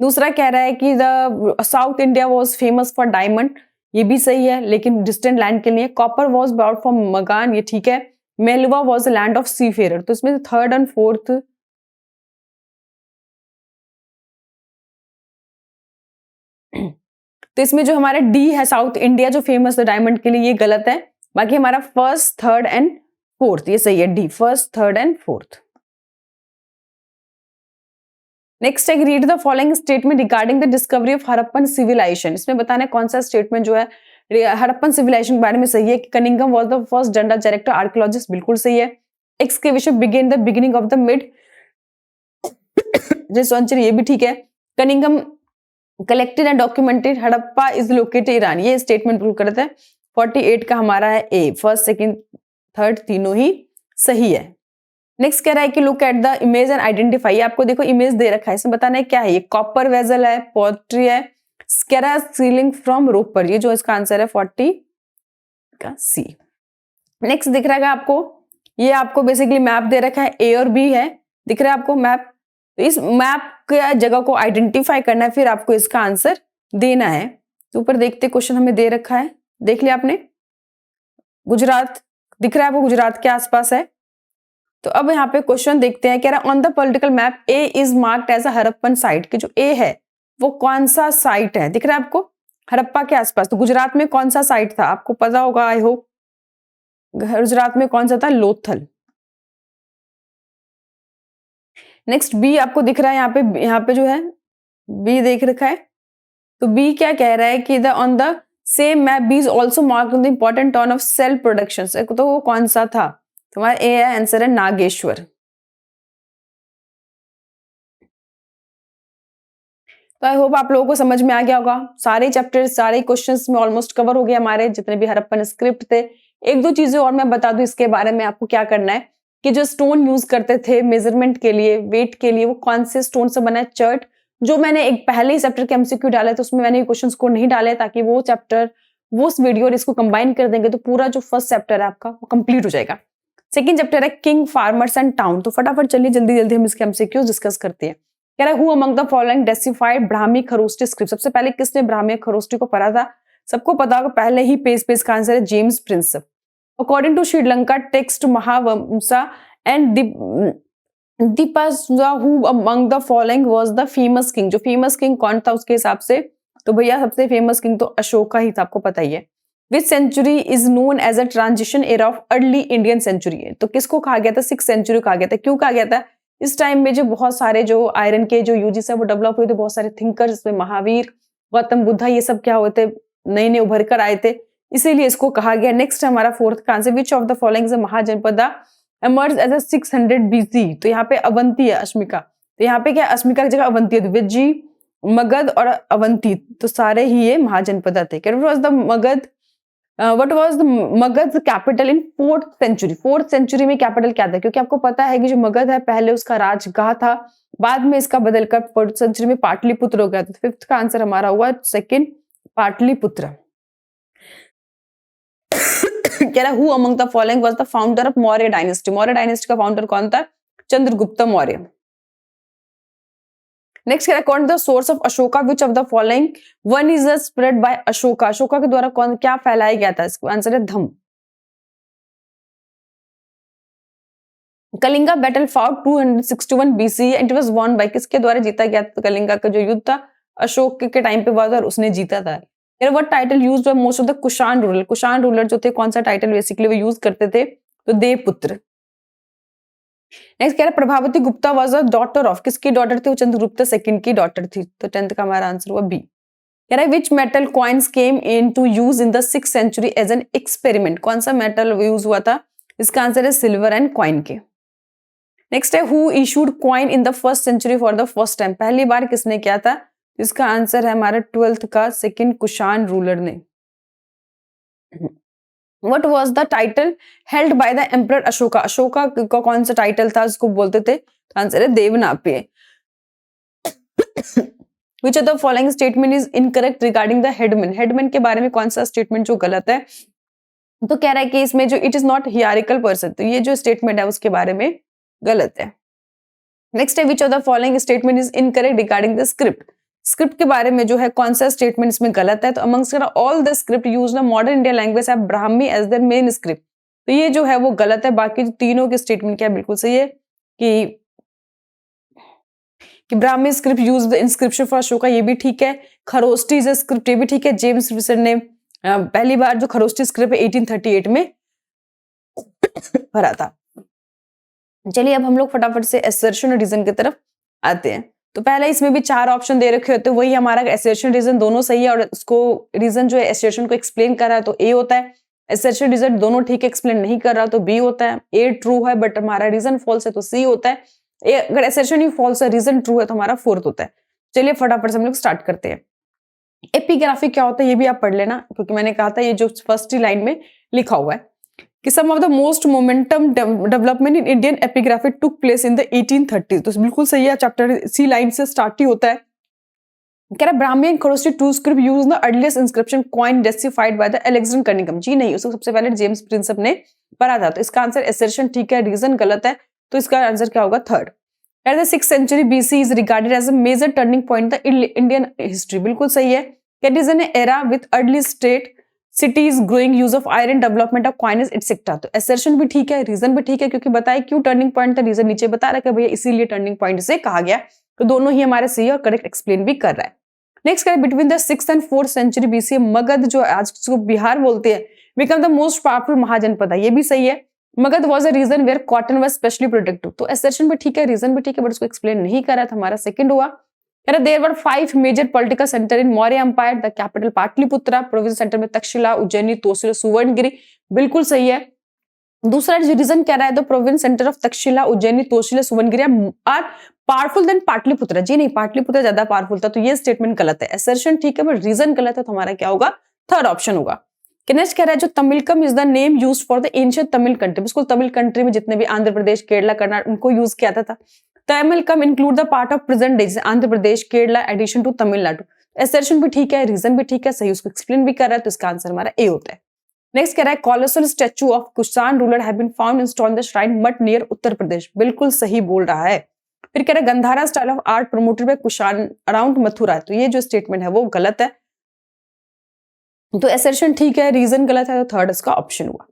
दूसरा कह रहा है कि the south India was famous for diamond, ये भी सही है लेकिन डिस्टेंट लैंड के लिए। Copper was brought from Magan, ये ठीक है। Meluhha was land of sea fare, तो इसमें थर्ड एंड फोर्थ तो इसमें जो हमारा डी है साउथ इंडिया जो फेमस है डायमंड के लिए, ये गलत है। बाकी हमारा फर्स्ट, थर्ड एंड फोर्थ ये सही है, D first, third and fourth. Next है read the following statement regarding the discovery of Harappan civilization. इसमें बताना है कौन सा स्टेटमेंट जो है हड़प्पन सिविलाइजेशन के बारे में सही है। Cunningham was the first general director archaeologist, बिल्कुल सही है। Excavation begin the beginning of the mid century, ये भी ठीक है। Cunningham collected and documented Harappa is located Iran, ये स्टेटमेंट बिल्कुल करते हैं। 48 का हमारा है ए, फर्स्ट सेकंड थर्ड तीनों ही सही है। नेक्स्ट कह रहा है कि look at the image and identify. आपको देखो इमेज दे रखा है, इसमें बताना है क्या है। ये कॉपर वेजल है, पोट्री है, स्केरा सीलिंग फ्रॉम रोपर, ये जो इसका आंसर है 40 का सी। नेक्स्ट दिख रहा है आपको, ये आपको बेसिकली मैप दे रखा है, ए और बी है, दिख रहा है आपको मैप। तो इस मैप के जगह को आइडेंटिफाई करना है, फिर आपको इसका आंसर देना है। तो ऊपर देखते क्वेश्चन हमें दे रखा है, देख लिया आपने, गुजरात दिख रहा है आपको, गुजरात के आसपास है। तो अब यहाँ पे क्वेश्चन देखते हैं, कह रहा है on the political map A is marked as a Harappan site, कि जो ए है वो कौन सा साइट है, दिख रहा है आपको हड़प्पा के आसपास। तो गुजरात में कौन सा साइट था आपको पता होगा, आई होप। गुजरात में कौन सा था, लोथल। नेक्स्ट बी आपको दिख रहा है यहाँ पे जो है बी देख रखा है। तो बी क्या कह रहा है कि the on the same map B is also marked the important town of self production, तो वो कौन सा था, तुम्हारा ए है, आंसर है नागेश्वर। तो आई होप आप लोगों को समझ में आ गया होगा। सारे चैप्टर्स सारे क्वेश्चंस में ऑलमोस्ट कवर हो गए हमारे जितने भी हड़प्पन स्क्रिप्ट थे। एक दो चीजें और मैं बता दूं इसके बारे में, आपको क्या करना है कि जो स्टोन यूज करते थे मेजरमेंट के लिए, वेट के लिए, वो कौन से स्टोन से बना है, चर्ट। जो मैंने एक पहले ही चैप्टर के एमसीक्यू डाले थे उसमें मैंने क्वेश्चंस को नहीं डाले, ताकि वो चैप्टर वो उस वीडियो और इसको कंबाइन कर देंगे तो पूरा जो फर्स्ट चैप्टर है आपका वो कंप्लीट हो जाएगा। सेकंड चैप्टर है किंग, फार्मर्स एंड टाउन। तो फटाफट चलिए जल्दी जल्दी हम इसके एमसीक्यूज डिस्कस करते हैं। कह रहा है who among the following deciphered Brahmi Kharosthi script, सबसे पहले किसने ब्राह्मी खरोष्टी को पढ़ा था, सबको पता होगा, पहले ही पेज का आंसर है James Prinsep. According to Sri Lanka text Mahavamsa and Dipavamsa who among the following was the famous king, जो फेमस किंग कौन था उसके हिसाब से, तो भैया सबसे फेमस किंग तो अशोका ही था, आपको पता ही है। Which century is known as a transition era of early Indian century, तो किसको कहा गया था, 6th सेंचुरी कहा गया था। क्यों कहा गया था, इस टाइम में जो बहुत सारे जो आयरन के जो यूजेस है वो डेवलप हुए थे, बहुत सारे थिंकर्स जिसमें महावीर, गौतम बुद्धा, ये सब क्या हुए थे, नए नए उभर कर आए थे, इसीलिए इसको कहा गया। नेक्स्ट हमारा फोर्थ का answer, which of the following is a Mahajanapada emerged as a 600 BC, तो यहाँ पे अवंती है, अश्मिका, तो यहाँ पे क्या अश्मिका की जगह अवंती है, विज्जी, मगध और अवंती, तो सारे ही ये महाजनपदा थे। What was the Magadha capital in 4th century, 4th century में कैपिटल क्या था, क्योंकि आपको पता है कि जो मगध है पहले उसका राजगाह था, बाद में इसका बदलकर 4th सेंचुरी में पाटलिपुत्र हो गया। तो 5th का आंसर हमारा हुआ 2nd पाटलिपुत्र। कह रहा who among the following was the founder of Maurya dynasty, Maurya dynasty का फाउंडर कौन था, Chandragupta Maurya. Next according the source of Ashoka which of the following one is spread by Ashoka, Ashoka के द्वारा कौन क्या फैलाया गया था, इसका आंसर है Dhamma. Kalinga battle fought 261 BC and it was won by, किसके द्वारा जीता गया था, कलिंगा का जो युद्ध था अशोक के टाइम पे हुआ था और उसने जीता था। What title used by most of the Kushan ruler, Kushan ruler जो थे कौन सा टाइटल बेसिकली वो यूज करते थे, तो देवपुत्र। नेक्स्ट कह रहा है Prabhavati Gupta was a daughter of, किसकी डॉटर थी, वो चंद्रगुप्त सेकंड की डॉटर थी, तो 10th का हमारा आंसर हुआ बी। कह रहा है which metal coins came in to use in the 6th century as an experiment, कौन सा मेटल यूज हुआ था, इसका आंसर है सिल्वर एंड कॉइन के। नेक्स्ट है who issued coin in the 1st century for the first time, पहली बार किसने किया था, इसका आंसर है हमारा 12th का सेकंड कुषाण रूलर ने। What was the title held by the emperor Ashoka, Ashoka का कौन सा टाइटल था उसको बोलते थे, तो आंसर है देवनापिय। Which of the following statement is incorrect regarding the headman, headman के बारे में कौन सा स्टेटमेंट जो गलत है, तो कह रहा है कि इसमें जो इट इज नॉट हियरिकल पर्सन, तो ये जो स्टेटमेंट है उसके बारे में गलत है। नेक्स्ट है which of the following statement is incorrect regarding the script, script के बारे में जो है कौन सा स्टेटमेंट इसमें गलत है, तो amongst all the script used in modern Indian language have Brahmi as the main script, तो ये जो है वो गलत है। बाकी जो तीनों के स्टेटमेंट क्या बिल्कुल सही है कि कि Brahmi script use the inscription for Ashoka, ये भी ठीक है। खरोष्टी इज स्क्रिप्ट, ये भी ठीक है। जेम्स विल्सन ने पहली बार जो खरोष्टी स्क्रिप्ट 1838 में भरा था। चलिए अब हम लोग फटाफट से असर्शन और रीजन की तरफ आते हैं। तो पहले इसमें भी 4 ऑप्शन दे रखे होते हैं, वही हमारा असर्शन रीजन दोनों सही है और उसको रीजन जो है असर्शन को एक्सप्लेन कर रहा है तो ए होता है। असर्शन रीजन दोनों ठीक है एक्सप्लेन नहीं कर रहा तो बी होता है। ए ट्रू है बट हमारा रीजन फॉल्स है तो सी होता है। अगर असर्शन ही फॉल्स है रीजन ट्रू है तो हमारा फोर्थ होता है। चलिए फटाफट से हम लोग स्टार्ट करते हैं। एपिग्राफी क्या होता है ये भी आप पढ़ लेना, क्योंकि मैंने कहा था ये जो फर्स्ट ही लाइन में लिखा हुआ है कि some of the most momentum development in Indian epigraphy took place in the 1830। तो बिल्कुल सही है, चैप्टर सी लाइन से स्टार्ट ही होता है। कह रहा Brahmi and Kharosthi two script use the earliest inscription coin deciphered by the Alexander Cunningham. जी नहीं, उसको सबसे पहले जेम्स प्रिंसेप ने पढ़ा था। तो इसका आंसर असर्शन ठीक है, रीजन गलत है, तो इसका आंसर क्या होगा? Third. At the 6th century BC is regarded as a major turning point in the Indian history। बिल्कुल सही है। It is an era with early state cities growing use of iron, development of coinage etc। तो assertion भी ठीक है, reason भी ठीक है, क्योंकि बताए क्यों टर्निंग पॉइंट था, रीजन नीचे बता रहा है भैया इसीलिए टर्निंग पॉइंट से कहा गया। तो दोनों ही हमारे सही और करेक्ट एक्सप्लेन भी कर रहा है। नेक्स्ट करें between the 6th and 4th century BC Magadh जो आज जिसको बिहार बोलते हैं बिकम द मोस्ट पावरफुल महाजनपद है, ये भी सही है। Magadh was a region where cotton was specially productive. तो असर्शन भी ठीक है, रीजन भी ठीक है, बट उसको एक्सप्लेन नहीं कर रहा था, हमारा सेकंड हुआ। There were 5 major political centre in Maurya empire, the capital Pataliputra, province centre में तक्षशिला, उज्जैनी, तोसिला, सुवर्णगिरी। बिल्कुल सही है। दूसरा जो रीजन कह रहा है, the province center of Takshashila, Ujjayini, Tosali, Suvarnagiri are powerful than Pataliputra. जी नहीं, पाटलिपुत्रा ज्यादा पावरफुल था, तो ये स्टेटमेंट गलत है। असर्शन ठीक है बट रीजन गलत है, तो हमारा क्या होगा? थर्ड ऑप्शन होगा। नेक्स्ट कह रहा है जो Tamilakam is the name used for the ancient Tamil country. बिल्कुल तमिल कंट्री में जितने भी आंध्र प्रदेश, केरला, कर्नाटक उनको यूज किया था। Tamilakam include the part of present day, Andhra Pradesh, Kerala addition to Tamil Nadu. Assertion भी ठीक है, रीजन भी ठीक है, सही उसको एक्सप्लेन भी कर रहा है, तो इसका आंसर हमारा ए होता है। नेक्स्ट कह रहा है colossal statue of Kushana ruler have been found installed in the shrine Mat near Uttar Pradesh. बिल्कुल सही बोल रहा है। फिर कह रहा है Gandhara style of art promoted by Kushana around Mathura. तो ये जो स्टेटमेंट है वो गलत है, तो असर्शन ठीक है, रीजन गलत है, तो थर्ड इसका ऑप्शन हुआ।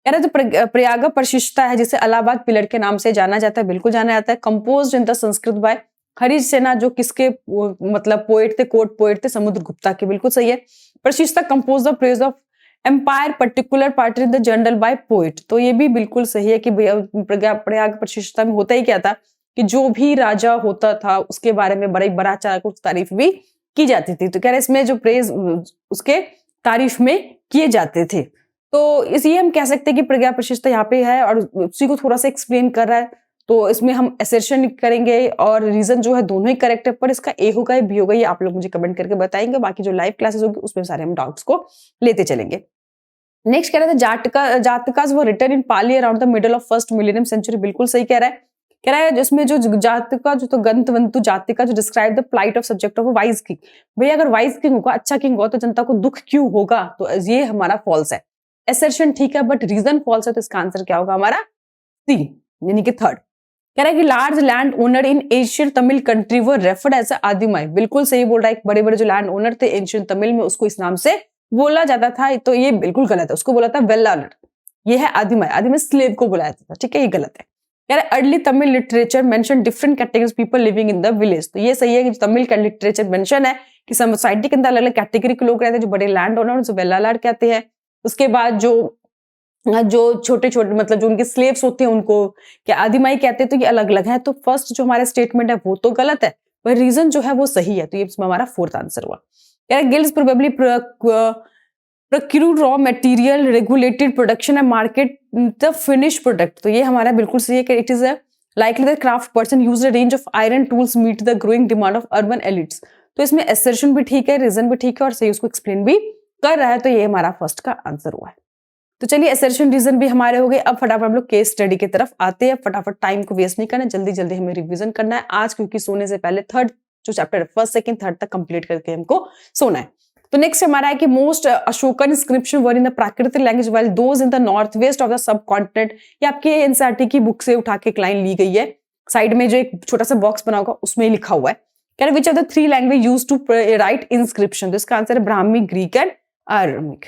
कह रहा है जो प्रयाग प्रशिष्टा है जिसे इलाहाबाद पिलर के नाम से जाना जाता है, बिल्कुल जाना जाता है। Composed in the Sanskrit by Harisena, जो किसके मतलब पोएट थे, कोर्ट पोएट थे, समुद्रगुप्ता के। बिल्कुल सही है। Prashasti compose the praise of empire particular party in the general by poet. तो ये भी बिल्कुल सही है कि प्रयाग प्रशिष्टा में होता ही क्या था कि जो भी राजा होता था उसके बारे में बड़ा बड़ा चार कुछ तारीफ भी की जाती थी। तो कह रहे इसमें जो प्रेज उसके तारीफ में किए जाते थे, तो इसलिए हम कह सकते हैं कि प्रज्ञा प्रशिष्टा यहाँ पे है और उसी को थोड़ा सा एक्सप्लेन कर रहा है। तो इसमें हम असर्शन करेंगे और रीजन जो है दोनों ही करेक्ट है, पर इसका ए होगा या बी होगा ये आप लोग मुझे कमेंट करके बताएंगे। बाकी जो लाइव क्लासेस होगी उसमें सारे हम डाउट्स को लेते चलेंगे। नेक्स्ट कह रहे थे जातकास वो written in Pali around the middle of first millennium century. बिल्कुल सही कह रहा है। कह रहा है जिसमें जो जातिका जो तो गंतवंतु जातिका जो describe the plight of subject of wise king. भैया अगर वाइज किंग होगा, अच्छा किंग होगा, तो जनता को दुख क्यों होगा? तो ये हमारा फॉल्स है। असर्शन ठीक है बट रीजन फॉल्स है, तो इसका आंसर क्या होगा हमारा? सी, यानी कि थर्ड। कह रहा है कि लार्ज लैंड ओनर इन एशियन तमिल कंट्री वो रेफर्ड एज आदिमाई। बिल्कुल सही बोल रहा है। बड़े बड़े जो लैंड ओनर थे एशियन तमिल में, उसको इस नाम से बोला जाता था, तो ये बिल्कुल गलत है। उसको बोला था वेल्लालर, ये है आदिमाई। आदिमाई स्लेव को बुलाया था, ठीक है, ये गलत है। यार early Tamil literature mention different categories people living in the village. तो ये सही है कि तमिल का लिटरेचर मेंशन है कि सोसाइटी के अंदर अलग अलग कैटेगरी के लोग रहते हैं। जो बड़े लैंड ओनर उनको वेल्लालर कहते हैं। उसके बाद जो छोटे छोटे मतलब जो उनके स्लेव्स होते हैं उनको क्या आदिमाई कहते हैं। तो ये अलग अलग है। तो फर्स्ट जो हमारा स्टेटमेंट है वो तो गलत है, पर रीजन जो है वो सही है, तो ये हमारा फोर्थ आंसर हुआ। यार guilds probably procure raw material, regulated production and market the finished product। तो ये हमारा बिल्कुल सही है कि it is a likely the craft person use a range of iron tools meet the growing demand of urban elites। तो इसमें assertion भी ठीक है, रीजन भी ठीक है और सही उसको एक्सप्लेन भी कर रहा है, तो ये हमारा फर्स्ट का आंसर हुआ है। तो चलिए assertion रीजन भी हमारे हो गए। अब फटाफट हम लोग केस स्टडी की तरफ आते हैं। फटाफट टाइम को वेस्ट नहीं करना, जल्दी जल्दी हमें रिविजन करना है आज, क्योंकि सोने से पहले थर्ड जो चैप्टर फर्स्ट सेकंड थर्ड तक कंप्लीट करके हमको सोना है। तो नेक्स्ट हमारा है कि most Ashokan inscription were in the प्राकृतिक language while those in the north west of the subcontinent. ये आपके एनसीईआरटी की बुक से उठा के एक लाइन ली गई है। साइड में जो एक छोटा सा बॉक्स बना होगा उसमें लिखा हुआ है, कह रहे which of the 3 language used to write inscription. तो इसका आंसर है Brahmi, Greek and Aramaic.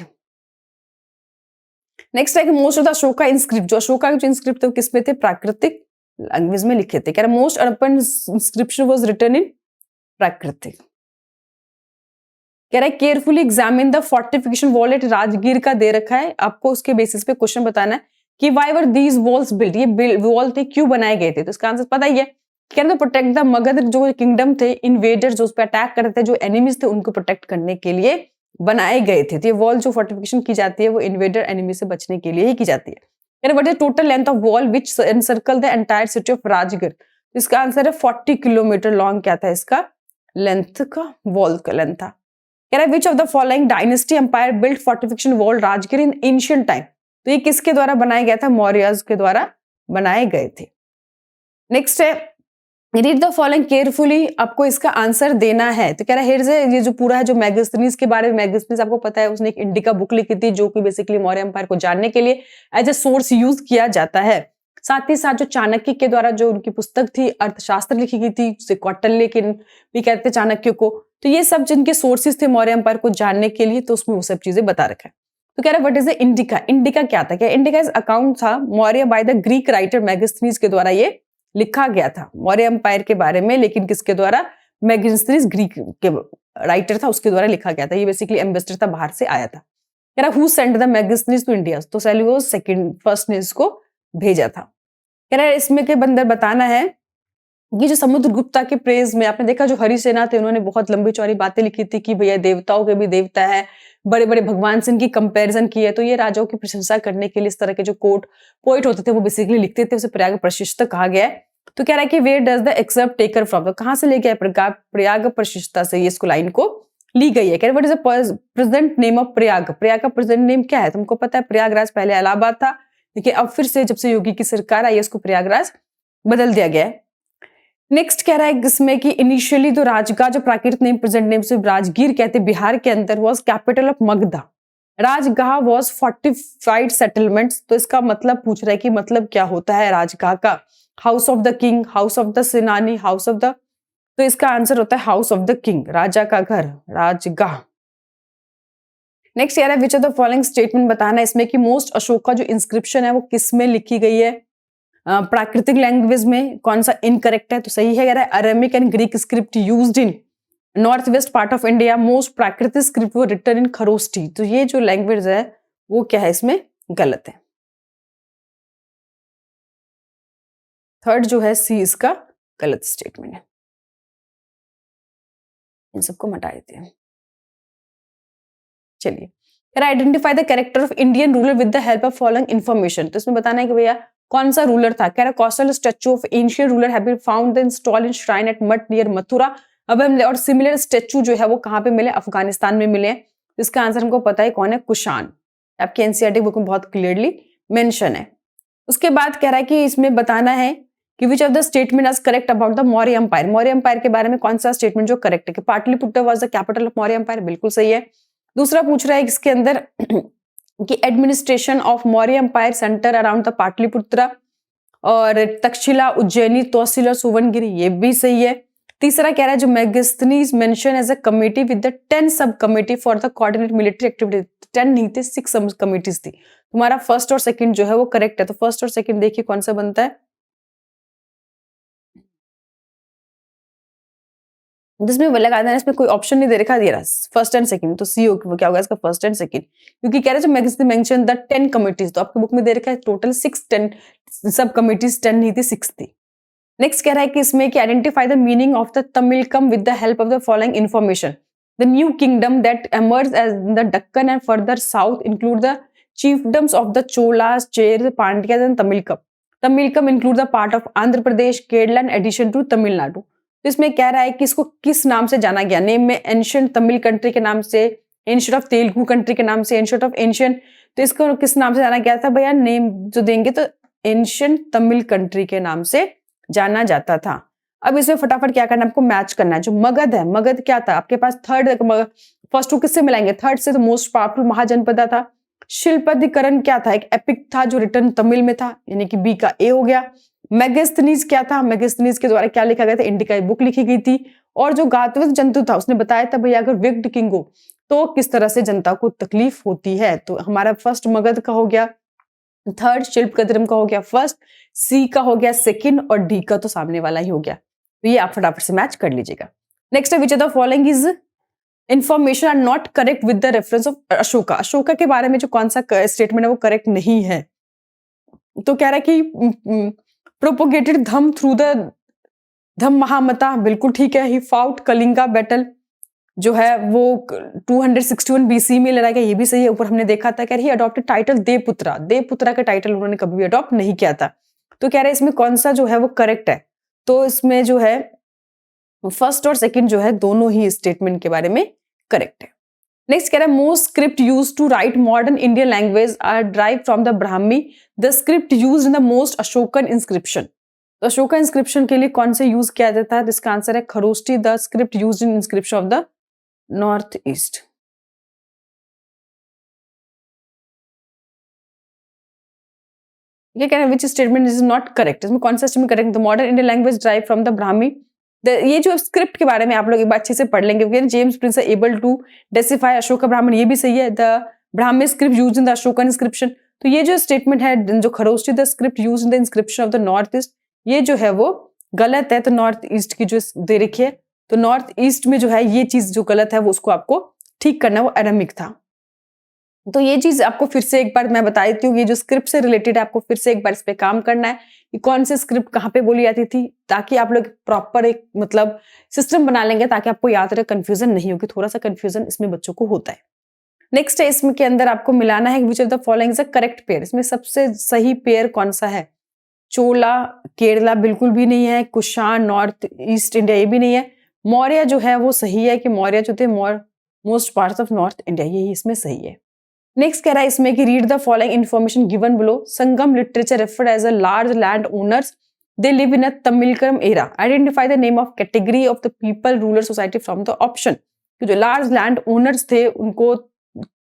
Next है कि most of the Ashoka inscript, जो अशोका के जो इंस्क्रिप्ट थे वो किस पे थे? प्राकृतिक लैंग्वेज में लिखे थे। कह रहा most urban inscription was written in प्राकृतिक। कह रहा है carefully examine the fortification wall at Rajgir का दे रखा है, आपको उसके बेसिस पे क्वेश्चन बताना है कि why were these walls built, ये वॉल थे क्यों बनाए गए थे, तो इसका आंसर पता ही है। कह रहे प्रोटेक्ट द मगध जो किंगडम थे, इन्वेडर जो उस पर अटैक करते थे, जो एनिमीज थे उनको प्रोटेक्ट करने के लिए बनाए गए थे। तो ये वॉल जो फोर्टिफिकेशन की जाती है वो इन्वेडर एनिमी से बचने के लिए ही की जाती है। कह रहे what is total length of wall which encircle the entire city of Rajgir, इसका आंसर है 40 किलोमीटर लॉन्ग क्या था इसका लेंथ का, वॉल का लेंथ था। कह रहा है which of the following dynasty empire built fortification wall Rajgir in ancient time, तो ये किसके द्वारा बनाया गया था, मौर्यज के द्वारा बनाए गए थे। नेक्स्ट है रीड द फॉलोइंग केयरफुली, आपको इसका आंसर देना है। तो कह रहा है ये जो पूरा है जो मैगस्थनीज के बारे में, मैगस्थनीज आपको पता है उसने एक इंडिका बुक लिखी थी जो कि बेसिकली मौर्य एम्पायर को जानने के लिए एज ए सोर्स यूज किया जाता है। साथ ही साथ जो चाणक्य के द्वारा जो उनकी पुस्तक थी अर्थशास्त्र लिखी गई थी, उसे कौटिल्य के भी कहते थे चाणक्य को, तो ये सब जिनके सोर्सेज थे मौर्य एम्पायर को जानने के लिए, तो उसमें वो सब चीजें बता रखा है। तो कह रहा है what is the indica, indica क्या था, क्या इंडिका इज अकाउंट था Maurya by the Greek writer Megasthenes के द्वारा ये लिखा गया था मौर्य एम्पायर के बारे में, लेकिन किसके द्वारा, मैगस्थनीज ग्रीक के राइटर था उसके द्वारा लिखा गया था। ये बेसिकली एम्बेसडर था, बाहर से आया था। कह रहा who sent the Megasthenes to India, तो सेल्यूकस फर्स्ट ने इसको भेजा था। कह रहा है इसमें के बंदर बताना है ये जो समुद्रगुप्ता के प्रेज में आपने देखा जो हरिसेना थे उन्होंने बहुत लंबी चौड़ी बातें लिखी थी कि भैया देवताओं के भी देवता है, बड़े बड़े भगवान से इनकी कंपैरिजन की है, तो ये राजाओं की प्रशंसा करने के लिए इस तरह के जो पोइट होते थे वो बेसिकली लिखते थे, उसे प्रयाग प्रशिष्ट कहा गया है। तो कह रहा है कि where does the accept taker from, तो कहां से ले गया प्रयाग प्रशिष्टता से ये इसको लाइन को ली गई है। कह रहा है what is the present name of Prayag, Prayag का प्रेजेंट नेम क्या है, तुमको पता है प्रयागराज पहले इलाहाबाद था, देखिए अब फिर से जब से योगी की सरकार आई है उसको प्रयागराज बदल दिया गया है। नेक्स्ट कह रहा है इसमें कि इनिशियली तो राजगाह जो प्राकृत नेम प्रेजेंट नेम से राजगीर कहते बिहार के अंदर was capital of Magadha, Rajagaha was fortified settlements, तो इसका मतलब पूछ रहा है कि मतलब क्या होता है राजगाह का, house of the king, house of the सेनानी, हाउस ऑफ द, तो इसका आंसर होता है हाउस ऑफ द किंग, राजा का घर, राजगाह। नेक्स्ट कह रहा है which of the following statement बताना है इसमें कि मोस्ट अशोका जो इंस्क्रिप्शन है वो किस में लिखी गई है, प्राकृतिक लैंग्वेज में, कौन सा इनकरेक्ट है, तो सही है। कह रहा है Aramaic and Greek script used in north west part of India, most प्राकृतिक स्क्रिप्ट वो रिटन इन खरोष्ठी, तो ये जो लैंग्वेज है वो क्या है इसमें गलत है। थर्ड जो है सी इसका गलत स्टेटमेंट है, इन सबको हटा देते हैं। चलिए identify the character of Indian ruler with the help of following information, तो इसमें बताना है कि भैया कौन सा रूलर था। कह रहा colossal statue of ancient ruler have been found installed in shrine at Mat near Mathura, अब हम और सिमिलर स्टैचू जो है वो कहाँ पे मिले, अफगानिस्तान में मिले। इसका आंसर हमको पता है कौन है, कुशान, आपके एनसीईआरटी बुक में बहुत क्लियरली मेंशन है। उसके बाद कह रहा है कि इसमें बताना है कि which of the statement is correct about the Maurya empire, Maurya empire के बारे में कौन सा स्टेटमेंट जो करेक्ट है, कि Pataliputra was the capital of Maurya empire, बिल्कुल सही है। दूसरा पूछ रहा है इसके अंदर कि administration of Maurya empire centre around the Pataliputra, और तक्षशिला, उज्जैनी, तौसील और सुवर्णगिरी, ये भी सही है। तीसरा कह रहा है जो Megasthenes mention as a committee with the 10 sub committee for the coordinate military activity, 10 नहीं थे 6 सब कमिटीज थी, तुम्हारा फर्स्ट और सेकंड जो है वो करेक्ट है। तो फर्स्ट और सेकंड देखिए कौन सा बनता है, जिसमें वो लगा देना, इसमें कोई ऑप्शन नहीं दे रखा, दे रहा फर्स्ट एंड सेकंड, तो सी वो क्या होगा इसका फर्स्ट एंड सेकंड, क्योंकि कह रहे जो मैगजीन मेंशन द 10 कमिटीज, तो आपकी बुक में दे रखा है टोटल 10 सब कमिटीज, 10 नहीं थी 6 थी। नेक्स्ट कह रहा है कि इसमें कि identify the meaning of the Tamilakam with the help of the following information, the new kingdom that emerge as the Deccan and further south include the chiefdoms of the Cholas, Chairs, Pandyas and Tamilkam. Tamilkam include the part of Andhra Pradesh, Kerala in addition to Tamil Nadu. तो इसमें कह रहा है कि इसको किस नाम से जाना गया, नेम में एंशियंट तमिल कंट्री के नाम से, एंशियंट ऑफ तेलुगु कंट्री के नाम से, एंशियंट ऑफ एंशियंट, तो इसको किस नाम से जाना गया था भैया, नेम जो देंगे तो एंशियंट तमिल कंट्री के नाम से जाना जाता था। अब इसमें फटाफट क्या करना है, आपको मैच करना है। जो मगध है, मगध क्या था आपके पास, थर्ड, फर्स्ट टू किससे मिलाएंगे, थर्ड से, तो मोस्ट पावरफुल महाजनपद था। शिल्पाधिकरण क्या था, एक एपिक था जो रिटर्न तमिल में था, यानी कि बी का ए हो गया। मेगास्थनीज क्या था, मेगास्थनीज के द्वारा क्या लिखा गया था, इंडिका बुक लिखी गई थी। और जो गातवत जंतु था उसने बताया था भैया अगर विक्ड किंग हो तो किस तरह से जनता को तकलीफ होती है, तो हमारा फर्स्ट मगध का हो गया। थर्ड शिल्पगद्रम का हो गया फर्स्ट, सी का हो गया सेकंड और डी का तो सामने वाला ही हो गया। तो ये आप फटाफट से मैच कर लीजिएगा। नेक्स्ट है which of the following is information are not correct with the reference of Ashoka. Ashoka के बारे में जो कौन सा स्टेटमेंट है वो करेक्ट नहीं है। तो कह रहा है कि प्रोपोगेटेड धम थ्रू द धम महामता, बिल्कुल ठीक है। ही फाउट कलिंगा बैटल जो है वो 261 बीसी में लड़ा गया, ये भी सही है। ऊपर हमने देखा था, कह रही अडॉप्टेड टाइटल देवपुत्रा, देवपुत्रा का टाइटल उन्होंने कभी भी अडॉप्ट नहीं किया था। तो कह रहे हैं इसमें कौन सा जो है वो करेक्ट है। तो इसमें जो है फर्स्ट और सेकंड जो है दोनों ही स्टेटमेंट के बारे में करेक्ट है। नेक्स्ट कह रहा है most script used to write modern Indian language are drive from the Brahmi, the script used in the most Ashokan inscription. तो अशोका इंस्क्रिप्शन के लिए कौन से यूज किया जाता है? तो इसका आंसर है Kharosthi, the script used in inscription of the north east. ये कह रहे हैं which statement is not correct. इसमें कौन सा statement correct? The modern Indian language drive from the Brahmi. ये जो स्क्रिप्ट के बारे में आप लोग एक बार अच्छे से पढ़ लेंगे, क्योंकि James Prinsep able to decipher Ashoka Brahmi, ये भी सही है। The Brahmi script used in the Ashokan inscription. तो ये जो स्टेटमेंट है जो Kharosthi, the script used in the inscription of the north east, ये जो है वो गलत है। तो नॉर्थ ईस्ट की जो दे रखी है, तो नॉर्थ ईस्ट में जो है ये चीज जो गलत है वो उसको आपको ठीक करना है, वो अरामिक था। तो ये चीज आपको फिर से एक बार मैं बता देती हूँ, ये जो स्क्रिप्ट से रिलेटेड है आपको फिर से एक बार इस पे काम करना है कि कौन से स्क्रिप्ट कहाँ पे बोली जाती थी, ताकि आप लोग प्रॉपर एक मतलब सिस्टम बना लेंगे, ताकि आपको याद रहे, कंफ्यूजन नहीं होगी। थोड़ा सा कंफ्यूजन इसमें बच्चों को होता है। नेक्स्ट है इसमें के अंदर आपको मिलाना है which of the following is the correct pair. इसमें सबसे सही पेयर कौन सा है? चोला केरला बिल्कुल भी नहीं है, कुषाण नॉर्थ ईस्ट इंडिया ये भी नहीं है, मौर्य जो है वो सही है कि मौर्य जो थे most parts of north India, यही इसमें सही है। नेक्स्ट कह रहा है इसमें कि read the following information given below. Sangam literature referred as a large land owners, they live in a Tamilakam era, identify the name of category of the people rural society from the option. जो large land owners थे उनको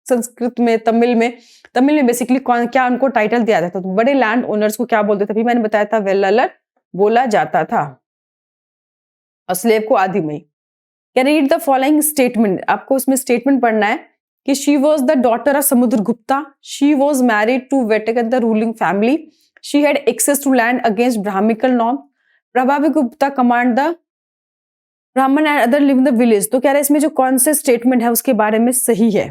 संस्कृत में तमिल में basically क्या उनको title दिया जाता था? तो बड़े लैंड ओनर्स को क्या बोलते थे? अभी मैंने बताया था वेल्लर बोला जाता था, और स्लेव को आदिमई। Can read the following statement. आपको इसमें स्टेटमेंट पढ़ना है कि she was the daughter of Samudragupta, she was married to वेटकन the ruling family, she had access to land against Brahmanical norm, Prabhavati Gupta command the Brahmin and other live in the village. तो कह रहे हैं इसमें जो कौन से स्टेटमेंट है उसके बारे में सही है।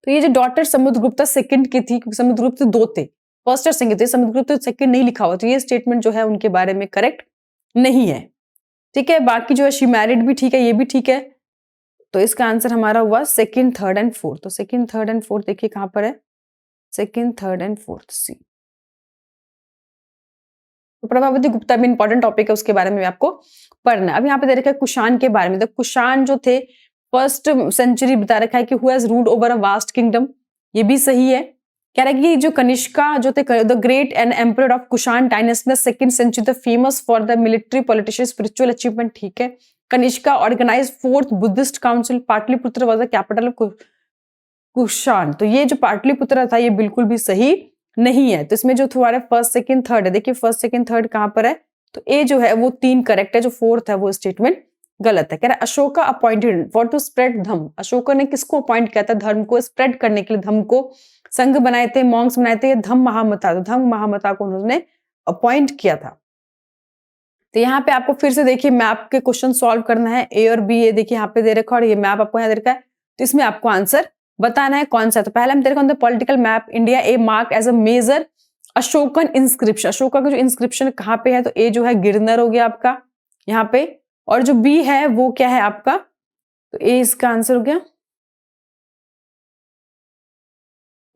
तो ये जो डॉटर समुद्रगुप्ता सेकंड की थी, क्योंकि समुद्रगुप्त दो थे, फर्स्ट और सेकंड थे, समुद्रगुप्त सेकंड नहीं लिखा हुआ, तो ये स्टेटमेंट जो है उनके बारे में करेक्ट नहीं है। ठीक है, बाकी जो है शी मैरिड भी ठीक है, ये भी ठीक है। तो इसका आंसर हमारा हुआ सेकंड, थर्ड एंड फोर्थ। तो सेकंड, थर्ड एंड फोर्थ देखिए कहां पर है, सेकंड, थर्ड एंड फोर्थ, सी। तो प्रभावती गुप्ता भी इंपॉर्टेंट टॉपिक है, उसके बारे में आपको पढ़ना है। अब यहाँ पे दे रखा है कुषाण के बारे में। तो कुषाण जो थे फर्स्ट सेंचुरी बता रखा है कि who has ruled over a vast kingdom, ये भी सही है। कह रहा है कि जो कनिष्का जो थे, the great and emperor of Kushana dynasty, the second century, the famous for the military politician spiritual achievement, ठीक है। Kanishka organize fourth Buddhist council, Pataliputra was the capital of Kushana. तो ये जो पाटलिपुत्र था ये बिल्कुल भी सही नहीं है। तो इसमें जो तुम्हारे फर्स्ट सेकंड थर्ड है, देखिए फर्स्ट सेकंड थर्ड कहां पर है, तो ए जो है वो 3 करेक्ट है, जो फोर्थ है वो स्टेटमेंट गलत है। कह रहा है Ashoka appointed for to spread dharma. Ashoka ने किसको अपॉइंट किया था? धर्म को स्प्रेड करने के लिए, धर्म को संघ बनाए थे, मॉन्क्स बनाए थे, धम्म महामता। तो धम्म महामता को उन्होंने अपॉइंट किया था। तो यहाँ पे आपको फिर से देखिए मैप के क्वेश्चन सॉल्व करना है, ए और बी, ये देखिए यहाँ पे दे रखा है और ये मैप आपको यहाँ दे रखा है। तो इसमें आपको आंसर बताना है कौन सा। तो पहले हम दे रखा है political map India, A mark as a major Ashokan inscription. Ashoka का जो इंस्क्रिप्शन कहाँ पे है, तो ए जो है गिरनर हो गया आपका यहाँ पे, और जो बी है वो क्या है आपका, तो ए इसका आंसर हो गया।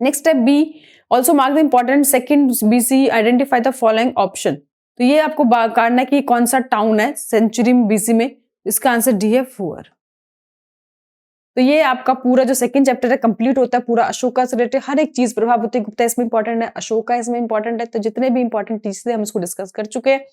नेक्स्ट है B, also mark the important second BC, identify the following option. तो ये आपको काटना है कि कौन सा टाउन है सेंचुरी बीसी में, इसका आंसर डी है फुअर। तो ये आपका पूरा जो सेकंड चैप्टर है कंप्लीट होता है, पूरा अशोका से रिलेटेड हर एक चीज। प्रभावती गुप्ता इसमें इंपॉर्टेंट है, अशोका इसमें इंपॉर्टेंट है। तो जितने भी इंपॉर्टेंट चीजें हम इसको डिस्कस कर चुके हैं।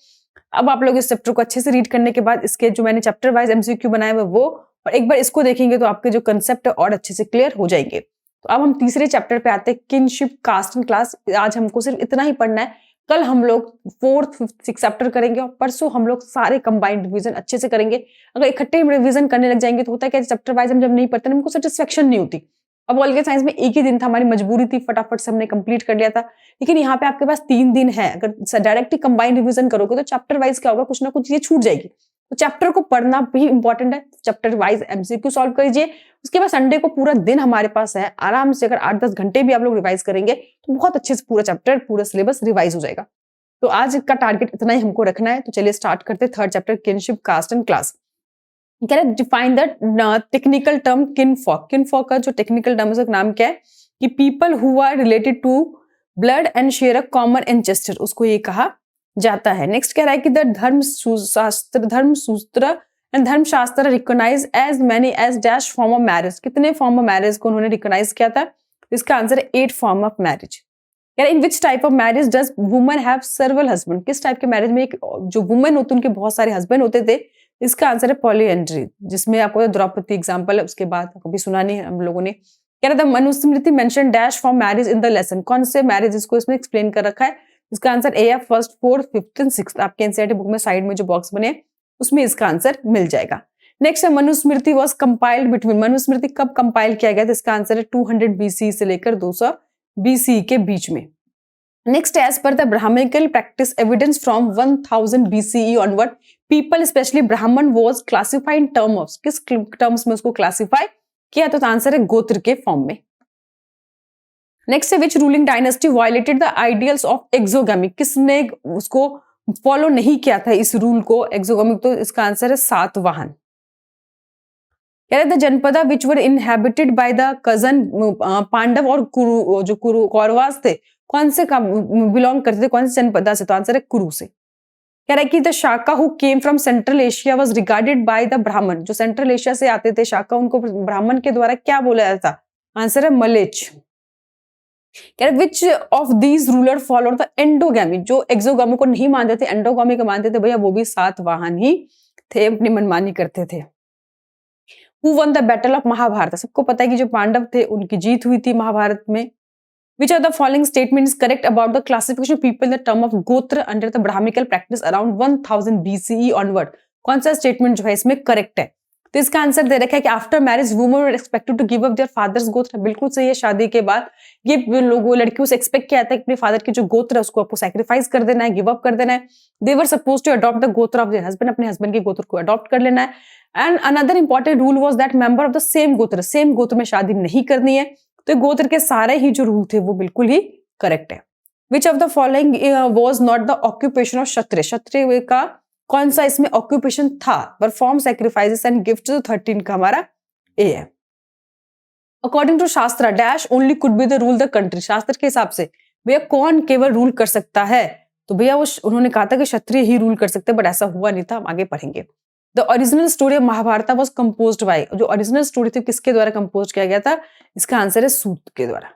अब आप लोग इस चैप्टर को अच्छे से रीड करने के बाद इसके जो मैंने चैप्टर वाइज एमसीक्यू बनाए हुए वो, और एक बार इसको देखेंगे तो आपके जो कंसेप्ट है और अच्छे से क्लियर हो जाएंगे। तो अब हम तीसरे चैप्टर पे आते हैं, किनशिप कास्ट एंड क्लास। आज हमको सिर्फ इतना ही पढ़ना है, कल हम लोग 4th 5th 6th चैप्टर करेंगे, और परसों हम लोग सारे कंबाइंड रिवीजन अच्छे से करेंगे। अगर इकट्ठे रिवीजन करने लग जाएंगे तो होता है कि चैप्टर वाइज हम जब नहीं पढ़ते हमको सेटिस्फेक्शन नहीं होती, अब ऑलगेट साइंस में एक ही दिन था, हमारी मजबूरी थी, फटाफट से हमने कंप्लीट कर लिया था। लेकिन यहाँ पे आपके पास 3 दिन है, अगर डायरेक्टली कंबाइंड रिवीजन करोगे तो चैप्टर वाइज क्या होगा, कुछ ना कुछ ये छूट जाएगी। तो चैप्टर को पढ़ना भी इंपॉर्टेंट है, चैप्टर वाइज एमसीक्यू सॉल्व करिए। उसके बाद संडे को पूरा दिन हमारे पास है, आराम से अगर 8-10 घंटे भी आप लोग रिवाइज करेंगे तो बहुत अच्छे से पूरा चैप्टर, पूरा सिलेबस रिवाइज हो जाएगा। तो आज का टारगेट इतना ही हमको रखना है। तो चलिए स्टार्ट करते हैं third chapter, kinship, caste and class. कह रहे define the technical term kinfolk. Kinfolk का जो टेक्निकल टर्म है नाम क्या है कि people who are related to blood and share a common ancestor, उसको ये कहा जाता है। नेक्स्ट कह रहा है कि the Dharmasutra and Dharmashastra recognize as many as dash form of marriage. कितने फॉर्म ऑफ मैरिज को उन्होंने रिकॉग्नाइज किया था? इसका आंसर है 8 form of marriage. In which type of marriage does woman have several husband? किस टाइप के मैरिज में एक जो वुमेन होती उनके बहुत सारे हस्बैंड होते थे? इसका आंसर है पॉलीएंड्री, जिसमें आपको द्रौपदी एग्जांपल है, उसके बाद कभी सुना नहीं हम लोगों ने। कह रहा था Manusmriti mention dash for marriage in the lesson. कौन से मैरिज इसको इसमें एक्सप्लेन कर रखा है? इसका आंसर ए है first, fourth, fifth and sixth. आपके एनसीईआरटी बुक में साइड में जो बॉक्स बने उसमें इसका आंसर मिल जाएगा। नेक्स्ट है Manusmriti was compiled between. Manusmriti कब कंपाइल किया गया था? इसका आंसर है 200 BC से लेकर 200 BC के बीच में। Next, as per the Brahmanical practice evidence from 1000 BCE onward people specially Brahmin was classified in term of. किस टर्म्स में उसको क्लासिफाई किया? तो आंसर है गोत्र के फॉर्म में। नेक्स्ट है which ruling dynasty violated the ideals of exogamy. किसने उसको फॉलो नहीं किया था इस रूल को, एक्सोगामी? तो इसका आंसर है सातवाहन। कह रहे थे janapada which were inhabited by the cousin Pandava और कुरु, जो कौरवास थे कौन से बिलोंग करते थे, कौन से जनपदा से? तो आंसर है कुरु से। कह रहा है कि the Shaka who came from central Asia was regarded by the ब्राह्मण। जो सेंट्रल एशिया से आते थे शाका, उनको ब्राह्मण के द्वारा क्या बोला जाता था? आंसर है मलेच। कह रहे which of these ruler followed the endogamy. जो एक्सोगामी को नहीं मानते थे, एंडोगामी को मानते थे, भैया वो भी सातवाहन ही थे, अपनी मनमानी करते थे। Who won the battle of Mahabharata? सबको पता है कि जो पांडव थे उनकी जीत हुई थी महाभारत में। Which of the following statement is correct about the classification of people in the term of गोत्र under the Brahminical practice around 1000 BCE onward? कौन सा स्टेटमेंट जो है इसमें करेक्ट है? तो इसका आंसर दे रखा है कि after marriage women were expected to give up their fathers gotra. बिल्कुल सही है। शादी के बाद ये लोगों लड़कियों से एक्सपेक्ट किया जाता है कि अपने फादर की जो गोत्र है उसको आपको सैक्रिफाइस कर देना है, गिव अप कर देना है। They were suppose to adopt the gotra of their husband. अपने हस्बैंड के गोत्र को अडॉप्ट कर लेना है। And another important rule was that member of the same gotra, same gotra में शादी नहीं करनी है। तो गोत्र के सारे ही जो रूल थे वो बिल्कुल ही करेक्ट है। Which of the following was not the occupation of Kshatriya. Kshatriya का कौन सा इसमें ऑक्यूपेशन था? Perform sacrifices and gift. 13 का हमारा ए है। अकॉर्डिंग टू शास्त्र dash only could be the rule the country. शास्त्र के हिसाब से भैया कौन केवल रूल कर सकता है? तो भैया वो उन्होंने कहा था कि क्षत्रिय ही रूल कर सकते, बट ऐसा हुआ नहीं था। हम आगे पढ़ेंगे। The original story of Mahabharata was composed by. जो ओरिजिनल स्टोरी थी किसके द्वारा कंपोज किया गया था? इसका आंसर है सूत के द्वारा।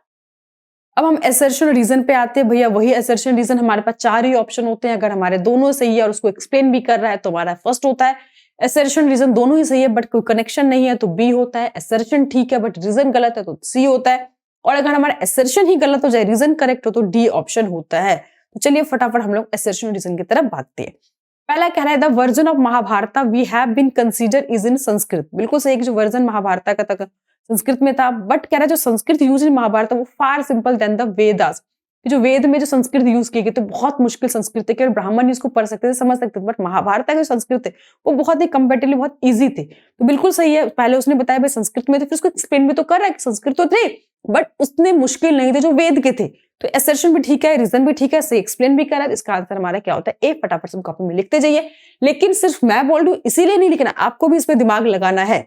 अब हम असर्शन रीजन पे आते हैं। भैया वही असर्शन रीजन, हमारे पास 4 ही ऑप्शन होते हैं। अगर हमारे दोनों सही है और उसको एक्सप्लेन भी कर रहा है तो हमारा फर्स्ट होता है। असर्शन रीजन दोनों ही सही है बट कोई कनेक्शन नहीं है तो बी होता है। असर्शन ठीक है बट रीजन गलत है तो सी होता है। और अगर हमारा असर्शन ही गलत हो जाए, रीजन करेक्ट हो, तो डी ऑप्शन होता है। तो चलिए फटाफट हम लोग असर्शन रीजन की तरफ भागते हैं। पहला कह रहा है the version of Mahabharata we have been consider is in Sanskrit. बिल्कुल सही, जो वर्जन महाभारत का था संस्कृत में था, बट कह रहा है जो संस्कृत यूज इन महाभारत वो फार सिंपल देन द वेदास। जो वेद में जो संस्कृत यूज की गई तो बहुत मुश्किल संस्कृत है, केवल ब्राह्मण इसको पढ़ सकते थे, समझ सकते थे, बट महाभारत का जो संस्कृत है वो बहुत ही कंपेरेटिवली बहुत इजी थे। तो बिल्कुल सही है। पहले उसने बताया भाई संस्कृत में थे, फिर उसको एक्सप्लेन भी तो कर रहा है संस्कृत तो थे बट उतने मुश्किल नहीं थे जो वेद के थे। तो असर्शन भी ठीक है, रीजन भी ठीक है, सही एक्सप्लेन भी कर रहा है। इसका आंसर हमारा क्या होता है? ए। फटाफट से कॉपी में लिखते जाइए, लेकिन सिर्फ मैं बोल रही हूँ इसीलिए नहीं लिखना, आपको भी इस पे दिमाग लगाना है।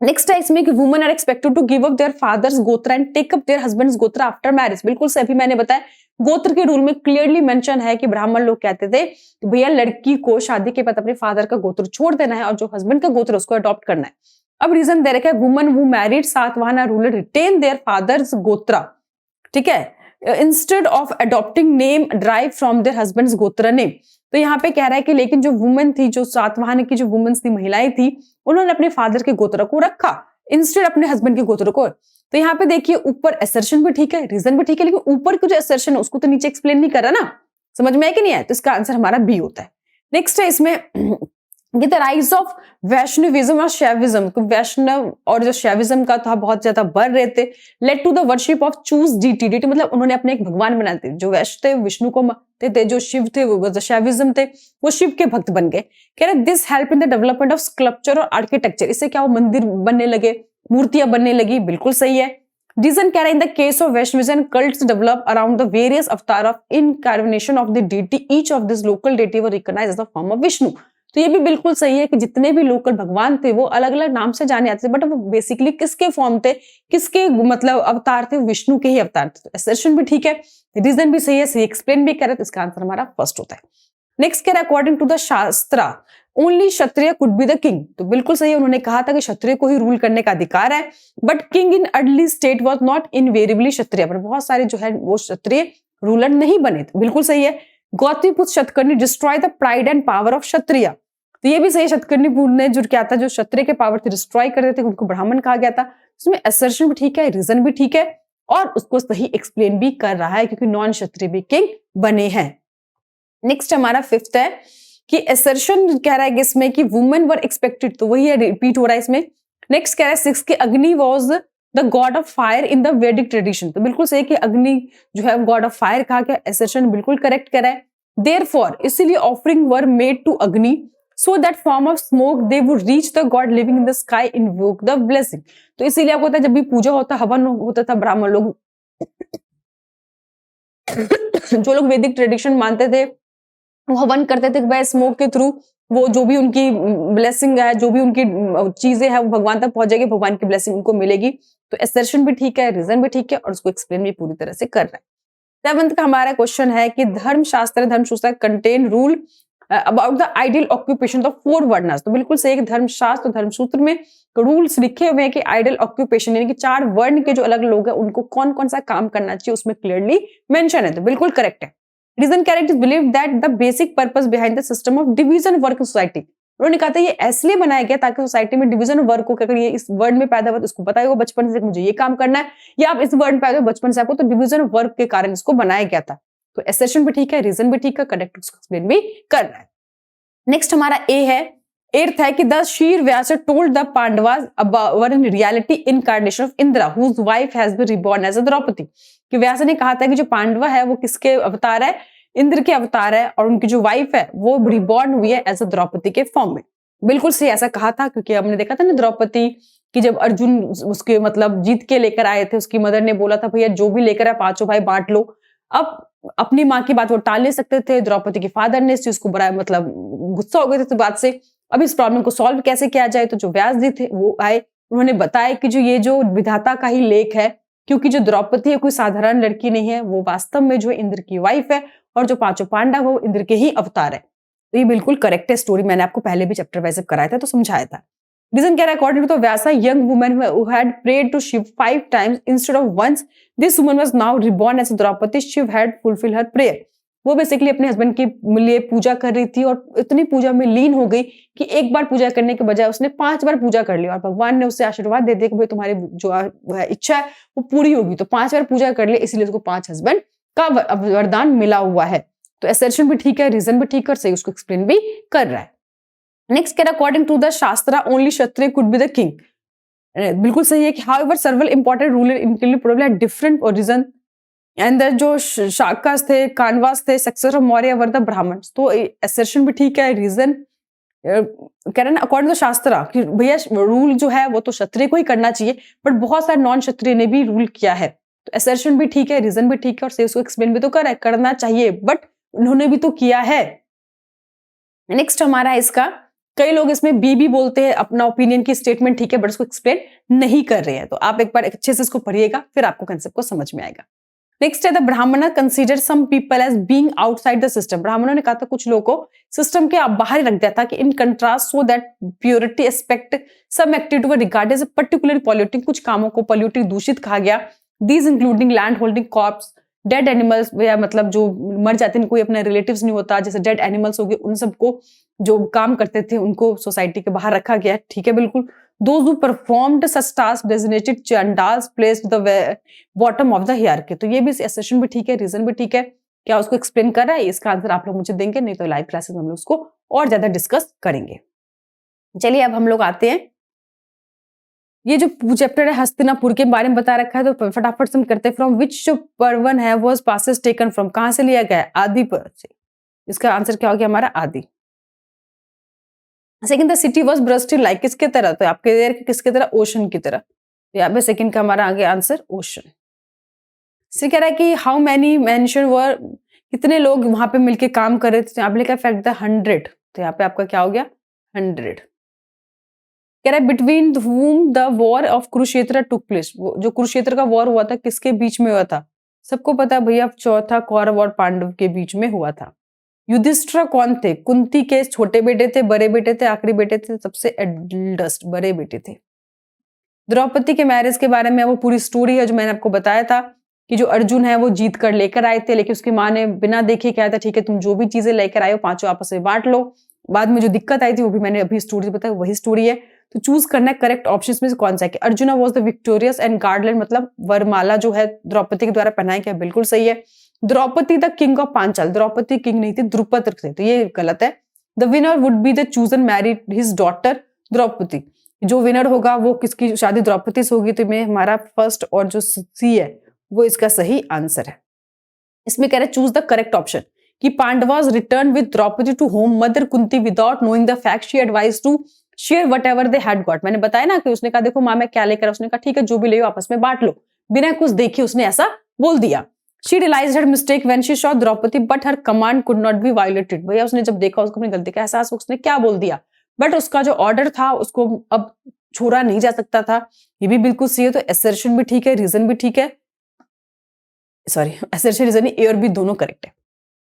नेक्स्ट है इसमें कि women are expected to give up their fathers gotra and take up their husbands gotra after marriage. बिल्कुल से अभी मैंने बताया गोत्र के रूल में क्लियरली मेंशन है कि ब्राह्मण लोग कहते थे कि भैया लड़की को शादी के बाद अपने फादर का गोत्र छोड़ देना है और जो हस्बैंड का गोत्र उसको अडॉप्ट करना है। अब रीजन दे रखा है woman who married Satavahana are ruler retain their fathers gotra. ठीक है, instead of adopting name drive from their husbands gotra name. तो यहाँ पे कह रहा है कि लेकिन जो वुमेन थी, जो सातवाहन की जो वुमेन्स थी, महिलाएं थी, उन्होंने अपने फादर के गोत्र को रखा इंस्टेड अपने हस्बैंड के गोत्र को। तो यहाँ पे देखिए ऊपर असर्शन भी ठीक है, रीजन भी ठीक है, लेकिन ऊपर की जो असर्शन है उसको तो नीचे एक्सप्लेन नहीं कर रहा ना। समझ में है कि नहीं है? तो इसका आंसर हमारा बी होता है। नेक्स्ट है इसमें ये द राइज ऑफ वैष्णविज्म और शैविज्म, वैष्णव और जो शैविज्म का था बहुत ज्यादा बढ़ रहे थे, led to the worship of choose deity, deity मतलब उन्होंने अपने एक भगवान बना थे, जो वैष्णव थे विष्णु को मानते थे, जो शिव थे वो जो शैविज्म थे वो शिव के भक्त बन गए। कह रहे this help in the development of sculpture और आर्किटेक्चर, इससे क्या वो मंदिर बनने लगे, मूर्तियां बनने लगी, बिल्कुल सही है। Reason कह रहा है in the case of Vaishnavism, cults develop around the various avatar of incarnation of the deity. Each of these local deity were recognized as the form of Vishnu. तो ये भी बिल्कुल सही है कि जितने भी लोकल भगवान थे वो अलग अलग नाम से जाने आते थे, बट वो बेसिकली किसके फॉर्म थे, किसके मतलब अवतार थे, विष्णु के ही अवतार थे। तो असर्शन भी ठीक है, रीजन भी सही है, सही एक्सप्लेन भी करे, तो इसका आंसर हमारा फर्स्ट होता है। नेक्स्ट कह रहा है अकॉर्डिंग टू द शास्त्रा only Kshatriya could be the king, तो बिल्कुल सही है, उन्होंने कहा था कि क्षत्रिय को ही रूल करने का अधिकार है, but king in early state was not invariably Kshatriya, पर बहुत सारे जो है वो क्षत्रिय रूलर नहीं बने थे, बिल्कुल सही है। Gautamiputra Satakarni destroy the pride and power of Kshatriya, तो ये भी सही है, शतकर्णी ने जो क्या था, जो क्षत्रिय के पावर थे डिस्ट्रॉय कर देते थे, उनको ब्राह्मण कहा गया था। उसमें असर्शन भी ठीक है, रीजन भी ठीक है, और उसको सही एक्सप्लेन भी कर रहा है क्योंकि नॉन क्षत्रिय भी किंग बने हैं। नेक्स्ट हमारा फिफ्थ है कि असर्शन कह रहा है इसमें कि वुमेन वर एक्सपेक्टेड, तो वही है, रिपीट हो रहा है इसमें। नेक्स्ट कह रहा है सिक्स कि अग्नि was the God of fire in the वैदिक ट्रेडिशन, तो बिल्कुल सही कि अग्नि जो है गॉड ऑफ फायर कहा गया, असर्शन बिल्कुल करेक्ट करा है। देयरफॉर इसीलिए ऑफरिंग वर मेड टू अग्नि so that form of smoke they would reach the god living in the sky invoke the blessing, तो इसीलिए आपको पता है जब भी पूजा होता हवन होता था, ब्राह्मण लोग जो लोग वैदिक ट्रेडिशन मानते थे वो हवन करते थे भाई स्मोक के थ्रू वो जो भी उनकी ब्लेसिंग है, जो भी उनकी चीजें हैं वो भगवान तक पहुंचेगी, भगवान की ब्लेसिंग उनको मिलेगी। तो असर्शन भी ठीक है, रीजन भी ठीक है, और उसको एक्सप्लेन भी पूरी तरह से कर रहा है। सेवंथ का हमारा क्वेश्चन है कि Dharmasutra contain rule about the ideal occupation of 4 varnas, तो बिल्कुल सही है कि धर्मशास्त्र धर्मसूत्र में रूल्स लिखे हुए हैं कि आइडियल ऑक्यूपेशन यानी कि 4 वर्ण के जो अलग लोग हैं उनको कौन कौन सा काम करना चाहिए उसमें क्लियरली मेंशन है, तो बिल्कुल करेक्ट है। Reason correct is believe that the basic purpose behind the system of division work in society, उन्होंने कहा था ये इसलिए बनाया गया ताकि सोसाइटी में डिवीजन वर्क को, अगर ये इस वर्ड में पैदा हुआ तो इसको पता होगा बचपन से मुझे ये काम करना है, या आप इस वर्ड में पैदा हुए बचपन से आपको, तो डिवीजन वर्क के कारण इसको बनाया गया था। तो असर्शन भी ठीक है, रीजन भी ठीक है, करेक्ट उसको एक्सप्लेन भी कर रहा है। नेक्स्ट हमारा ए है, एर्थ है कि the seer Vyas told the Pandavas were in reality incarnation of Indra whose wife has been reborn as a Draupadi, कि व्यास ने कहा था कि जो पांडवा है वो किसके अवतार है, इंद्र के अवतार है, और उनकी जो वाइफ है वो रिबॉर्न हुई है एज अ द्रौपदी के फॉर्म में। बिल्कुल सही ऐसा कहा था क्योंकि हमने देखा था ना द्रौपदी कि जब अर्जुन उसके मतलब जीत के लेकर आए थे, उसकी मदर ने बोला था भैया जो भी लेकर आए 5 भाई बांट लो। अब अपनी माँ की बात वो टाल नहीं सकते थे, द्रौपदी के फादर ने इस चीज को बड़ा मतलब गुस्सा हो गए थे इस बात से। अब इस प्रॉब्लम को सॉल्व कैसे किया जाए, तो जो व्यास जी थे वो आए, उन्होंने बताया कि जो ये जो विधाता का ही लेख है, क्योंकि जो द्रौपदी है कोई साधारण लड़की नहीं है, वो वास्तव में जो इंद्र की वाइफ है, और जो 5 पांडव वो इंद्र के ही अवतार है। तो ये बिल्कुल करेक्ट है, स्टोरी मैंने आपको पहले भी चैप्टर वाइज कराया था तो समझाया था। रीजन कह रहा है according to Vyasa young woman who had prayed to Shiva 5 times instead of once, this woman was now reborn as Draupadi, Shiva had fulfill her prayer. वो बेसिकली अपने हस्बैंड के लिए पूजा कर रही थी और इतनी पूजा में लीन हो गई कि एक बार पूजा करने के बजाय उसने 5 बार पूजा कर लिया, और भगवान ने उससे आशीर्वाद दे दिया कि भाई तुम्हारी जो इच्छा है वो पूरी होगी। तो 5 बार पूजा कर लिया, इसलिए उसको 5 हस्बैंड का वरदान मिला हुआ है। तो असर्शन भी ठीक है, रीजन भी ठीक है, और सही उसको एक्सप्लेन भी कर रहा है। नेक्स्ट कह रहा है अकॉर्डिंग टू द शास्त्रा only Kshatriya could be the king, बिल्कुल सही है कि however several important ruler including probably had different origin and the जो शाकास थे, कानवास थे, successor of Maurya were the Brahmans, तो असर्शन भी ठीक है, रीजन कह रहे हैं अकॉर्डिंग टू शास्त्रा कि भैया रूल जो है वो तो क्षत्रिय को ही करना चाहिए, बट बहुत सारे नॉन क्षत्रिय ने भी रूल किया है। तो असर्शन भी ठीक है, रीजन भी ठीक है, और सही उसको एक्सप्लेन भी तो कर है, करना चाहिए, बट उन्होंने भी तो किया है। नेक्स्ट हमारा है इसका, कई लोग इसमें बी भी बोलते हैं, अपना ओपिनियन की स्टेटमेंट ठीक है, बट उसको एक्सप्लेन नहीं कर रहे हैं। तो आप एक बार अच्छे से इसको पढ़िएगा, फिर आपको कंसेप्ट को समझ में आएगा। नेक्स्ट है the Brahmin consider some people as being outside the system, ब्राह्मणों ने कहा था कुछ लोगों को सिस्टम के बाहर रख दिया था कि in contrast so that purity aspect some activity were regarded as particular polluting, कुछ कामों को पॉल्यूटिंग दूषित कहा गया। These including land holding corpse, dead animals, या मतलब जो मर जाते हैं कोई अपना रिलेटिव्स नहीं होता, जैसे डेड एनिमल्स हो गए, उन सबको जो काम करते थे उनको सोसाइटी के बाहर रखा गया, ठीक है बिल्कुल। Those who performed such tasks designated Chandals placed the bottom of the hierarchy, तो ये भी assertion भी ठीक है, रीजन भी ठीक है। क्या उसको एक्सप्लेन कर रहा है, इसका आंसर आप लोग मुझे देंगे, नहीं तो लाइव क्लासेस में हम लोग उसको और ज्यादा डिस्कस करेंगे। चलिए अब हम लोग आते हैं, ये जो चैप्टर है हस्तिनापुर के बारे में बता रखा है, तो फटाफट से हम करते हैं। फ्रॉम विच जो पर्वन है वाज पासेस टेकन फ्रॉम, कहां से लिया गया है? आदि पर से। इसका आंसर क्या हो गया हमारा? आदि। Second, the city was bursting like, किसके तरह? तो आपके एयर किसके तरह? ओशन की तरह। तो यहाँ पे सेकंड का हमारा आगे आंसर ओशन। से कह रहा है कि हाउ मैनी मेंशन वर, कितने लोग वहां पे मिलके काम कर रहे थे? तो यहाँ पे लिखा फैक्ट द 100, तो यहाँ पे आपका क्या हो गया? 100। कह रहा है between whom the war of Kurukshetra took place, जो कुरुक्षेत्र का वॉर हुआ था किसके बीच में हुआ था? सबको पता है भैया, चौथा कौरव और पांडव के बीच में हुआ था। युधिष्ठिर कौन थे? कुंती के छोटे बेटे थे, बड़े बेटे थे, आखिरी बेटे थे? सबसे एल्डेस्ट, बड़े बेटे थे। द्रौपदी के मैरिज के बारे में वो पूरी स्टोरी है जो मैंने आपको बताया था कि जो अर्जुन है वो जीत कर लेकर आए थे, लेकिन उसकी माँ ने बिना देखे क्या था, ठीक है तुम जो भी चीजें लेकर आए हो पांचों आपस में बांट लो। बाद में जो दिक्कत आई थी वो भी मैंने अभी स्टोरी बताई, वही स्टोरी है। तो चूज करना है करेक्ट ऑप्शन में से कौन सा है। कि Arjuna was the victorious and garland, मतलब वरमाला जो है द्रौपदी के द्वारा पहनाया गया, बिल्कुल सही है। Draupadi the king of Panchala, Draupadi king नहीं थी, द्रुपद थे, तो ये गलत है। The winner would be the chosen married his daughter Draupadi, जो विनर होगा वो किसकी शादी द्रौपदी से होगी। तो में हमारा फर्स्ट और जो सी है वो इसका सही आंसर है। इसमें कह रहे चूज द करेक्ट ऑप्शन कि Pandavas return with Draupadi to home, mother Kunti without knowing the fact she advise to share whatever they had got. मैंने बताया ना कि उसने कहा देखो माँ मैं क्या लेकर, उसने कहा ठीक है जो भी ले आपस में बांट लो, बिना कुछ देखे उसने ऐसा बोल दिया। She realized her mistake when she saw Draupadi but her command could not be violated. भैया उसने जब देखा उसको अपनी गलती का एहसास, उसने क्या बोल दिया, बट उसका जो ऑर्डर था उसको अब छोड़ा नहीं जा सकता था। ये भी बिल्कुल सही है, तो असर्शन भी ठीक है, रीजन भी ठीक है, सॉरी असर्शन रीजन ए और बी दोनों करेक्ट है।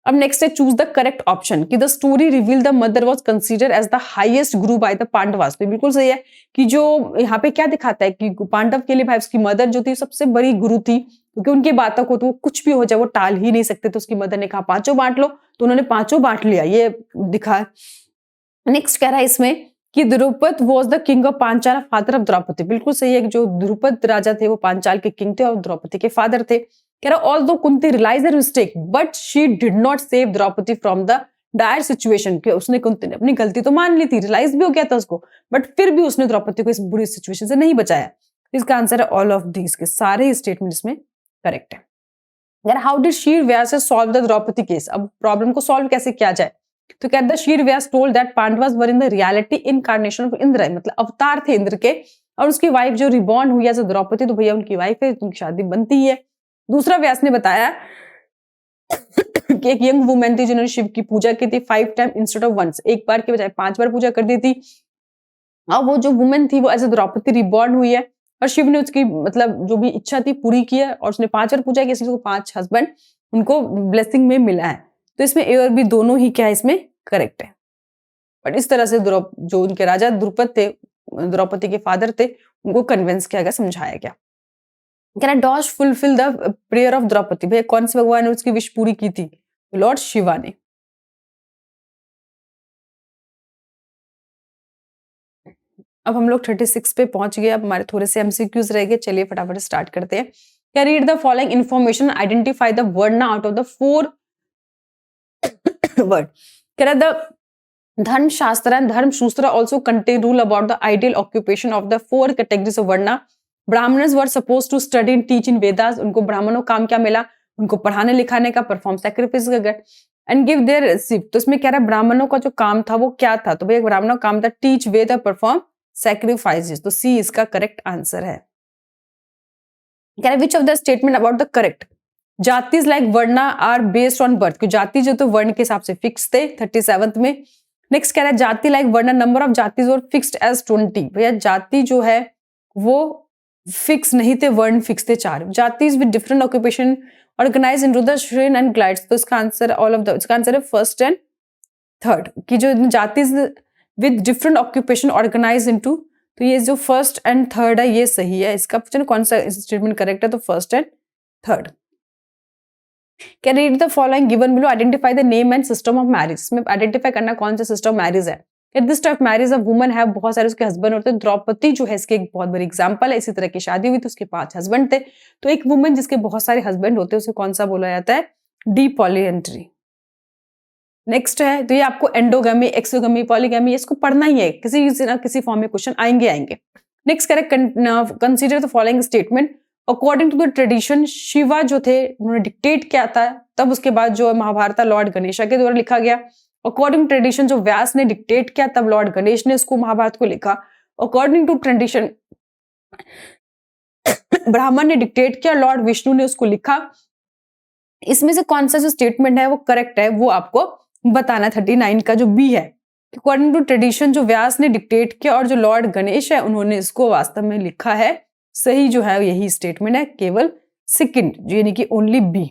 अब नेक्स्ट है चूज द करेक्ट ऑप्शन कि the story reveal the mother was consider as the highest guru by the Pandavas. तो बिल्कुल सही है कि जो यहाँ पे क्या दिखाता है कि पांडव के लिए भाई उसकी मदर जो थी सबसे बड़ी गुरु थी, क्योंकि उनकी बातों को तो वो कुछ भी हो जाए वो टाल ही नहीं सकते। तो उसकी मदर ने कहा पांचों बांट लो, तो उन्होंने पांचों बांट लिया, ये दिखा। नेक्स्ट कह रहा है इसमें कि Drupada was the king of Panchala, father of Draupadi. बिल्कुल सही है कि जो द्रुपद राजा थे वो पांचाल के किंग थे और द्रौपदी के फादर थे। कह रहा although Kunti realize her mistake but she did not save Draupadi from the dire situation. कि उसने कुंती ने अपनी गलती तो मान ली थी, रियलाइज भी हो गया था उसको, बट फिर भी उसने द्रौपदी को इस बुरी सिचुएशन से नहीं बचाया। इसका आंसर है ऑल ऑफ दीज, के सारे स्टेटमेंट इसमें करेक्ट है। यार how did Shri Vyas solve the Draupadi case, अब प्रॉब्लम को सॉल्व कैसे किया जाए? तो कहते शीर व्यास told that Pandavas were in the reality incarnation of Indra, मतलब अवतार थे इंद्र के, और उसकी वाइफ जो रिबॉर्न हुई है द्रौपदी, तो भैया उनकी वाइफ है, उनकी शादी बनती है। दूसरा व्यास ने बताया कि एक यंग वुमेन थी जिन्होंने शिव की पूजा की थी 5 टाइम इंस्टेड ऑफ वंस, एक बार के बजाय 5 बार पूजा कर दी थी। और वो जो वुमेन थी वो एज ए द्रौपदी रिबॉर्न हुई है, और शिव ने उसकी मतलब जो भी इच्छा थी पूरी की है, और उसने 5 बार पूजा की, इसलिए 5 हस्बैंड उनको ब्लेसिंग में मिला है। तो इसमें ए और बी दोनों ही क्या है इसमें करेक्ट है। बट इस तरह से जो उनके राजा द्रुपद थे, द्रौपदी के फादर थे, उनको कन्विंस किया गया, समझाया गया। कहना does fulfill the prayer of Draupadi, भैया कौन से भगवान ने उसकी विश पूरी की थी? लॉर्ड शिवा ने। अब हम लोग 36 पे पहुंच गए, अब हमारे थोड़े से एमसीक्यूज रह गए, चलिए फटाफट स्टार्ट करते हैं। क्या read the following information, identify the word ना आउट ऑफ द 4 वर्ड। कह रहा the Dharma Shastra and Dharma Sutra also contain rule about the ideal occupation of the 4 categories of varna. Brahmanas were suppose to study and teach in Vedas, उनको ब्राह्मणों काम क्या मिला? उनको पढ़ाने लिखाने का, परफॉर्म सैक्रिफाइस का, एंड गिव देयर रिसीप्ट। तो इसमें कह रहा है ब्राह्मणों का जो काम था वो क्या था? तो भैया ब्राह्मणों का काम था टीच वेद और परफॉर्म सैक्रिफाइसेस, तो सी इसका करेक्ट आंसर है। कह रहा है which of the statement about the correct, jatis like varna are based on birth, जाति जो तो वर्ण के हिसाब से फिक्स थे 37th में। नेक्स्ट कह रहा है जाति लाइक वर्णा नंबर ऑफ जातिज और फिक्स्ड एज 20, भैया जाति जो है वो फिक्स नहीं थे, वर्ण फिक्स थे 4। Jatis with different occupation organise into the shreni and guilds, तो इसका आंसर ऑल ऑफ द, इसका आंसर है फर्स्ट एंड थर्ड, कि जो jatis with different occupation organise into, तो ये जो फर्स्ट एंड थर्ड है ये सही है। इसका कौन सा स्टेटमेंट करेक्ट है? तो first and third. Can read the following given below, identify the name and system of marriage. इसमें आइडेंटिफाई करना कौन सा सिस्टम मैरिज है। At this type marriage a woman है, बहुत सारे उसके हस्बैंड होते हैं। द्रौपदी जो है इसके एक बहुत बड़ी एग्जांपल है, इसी तरह की शादी हुई थी, उसके 5 हस्बैंड थे। तो एक वुमन जिसके बहुत सारे हस्बैंड होते हैं उसे कौन सा बोला जाता है? D polyandry. नेक्स्ट है, तो ये आपको एंडोगेमी, एक्सोगेमी, पॉलीगेमी इसको पढ़ना ही है, किसी ना किसी फॉर्म में क्वेश्चन आएंगे। Next correct, consider the following statement. According to the tradition, Shiva जो थे उन्होंने डिक्टेट किया था, तब उसके बाद जो महाभारत लॉर्ड गणेशा के द्वारा लिखा गया। अकॉर्डिंग टू ट्रेडिशन, जो व्यास ने डिक्टेट किया तब लॉर्ड गणेश ने इसको महाभारत को लिखा। अकॉर्डिंग टू ट्रेडिशन, ब्राह्मण ने डिक्टेट किया, लॉर्ड विष्णु ने उसको लिखा। इसमें से कौन सा जो स्टेटमेंट है वो करेक्ट है, वो आपको बताना। 39 का जो बी है, अकॉर्डिंग टू ट्रेडिशन जो व्यास ने डिक्टेट किया और जो लॉर्ड गणेश है उन्होंने इसको वास्तव में लिखा है, सही जो है यही स्टेटमेंट है, केवल सेकंड यानी कि ओनली बी।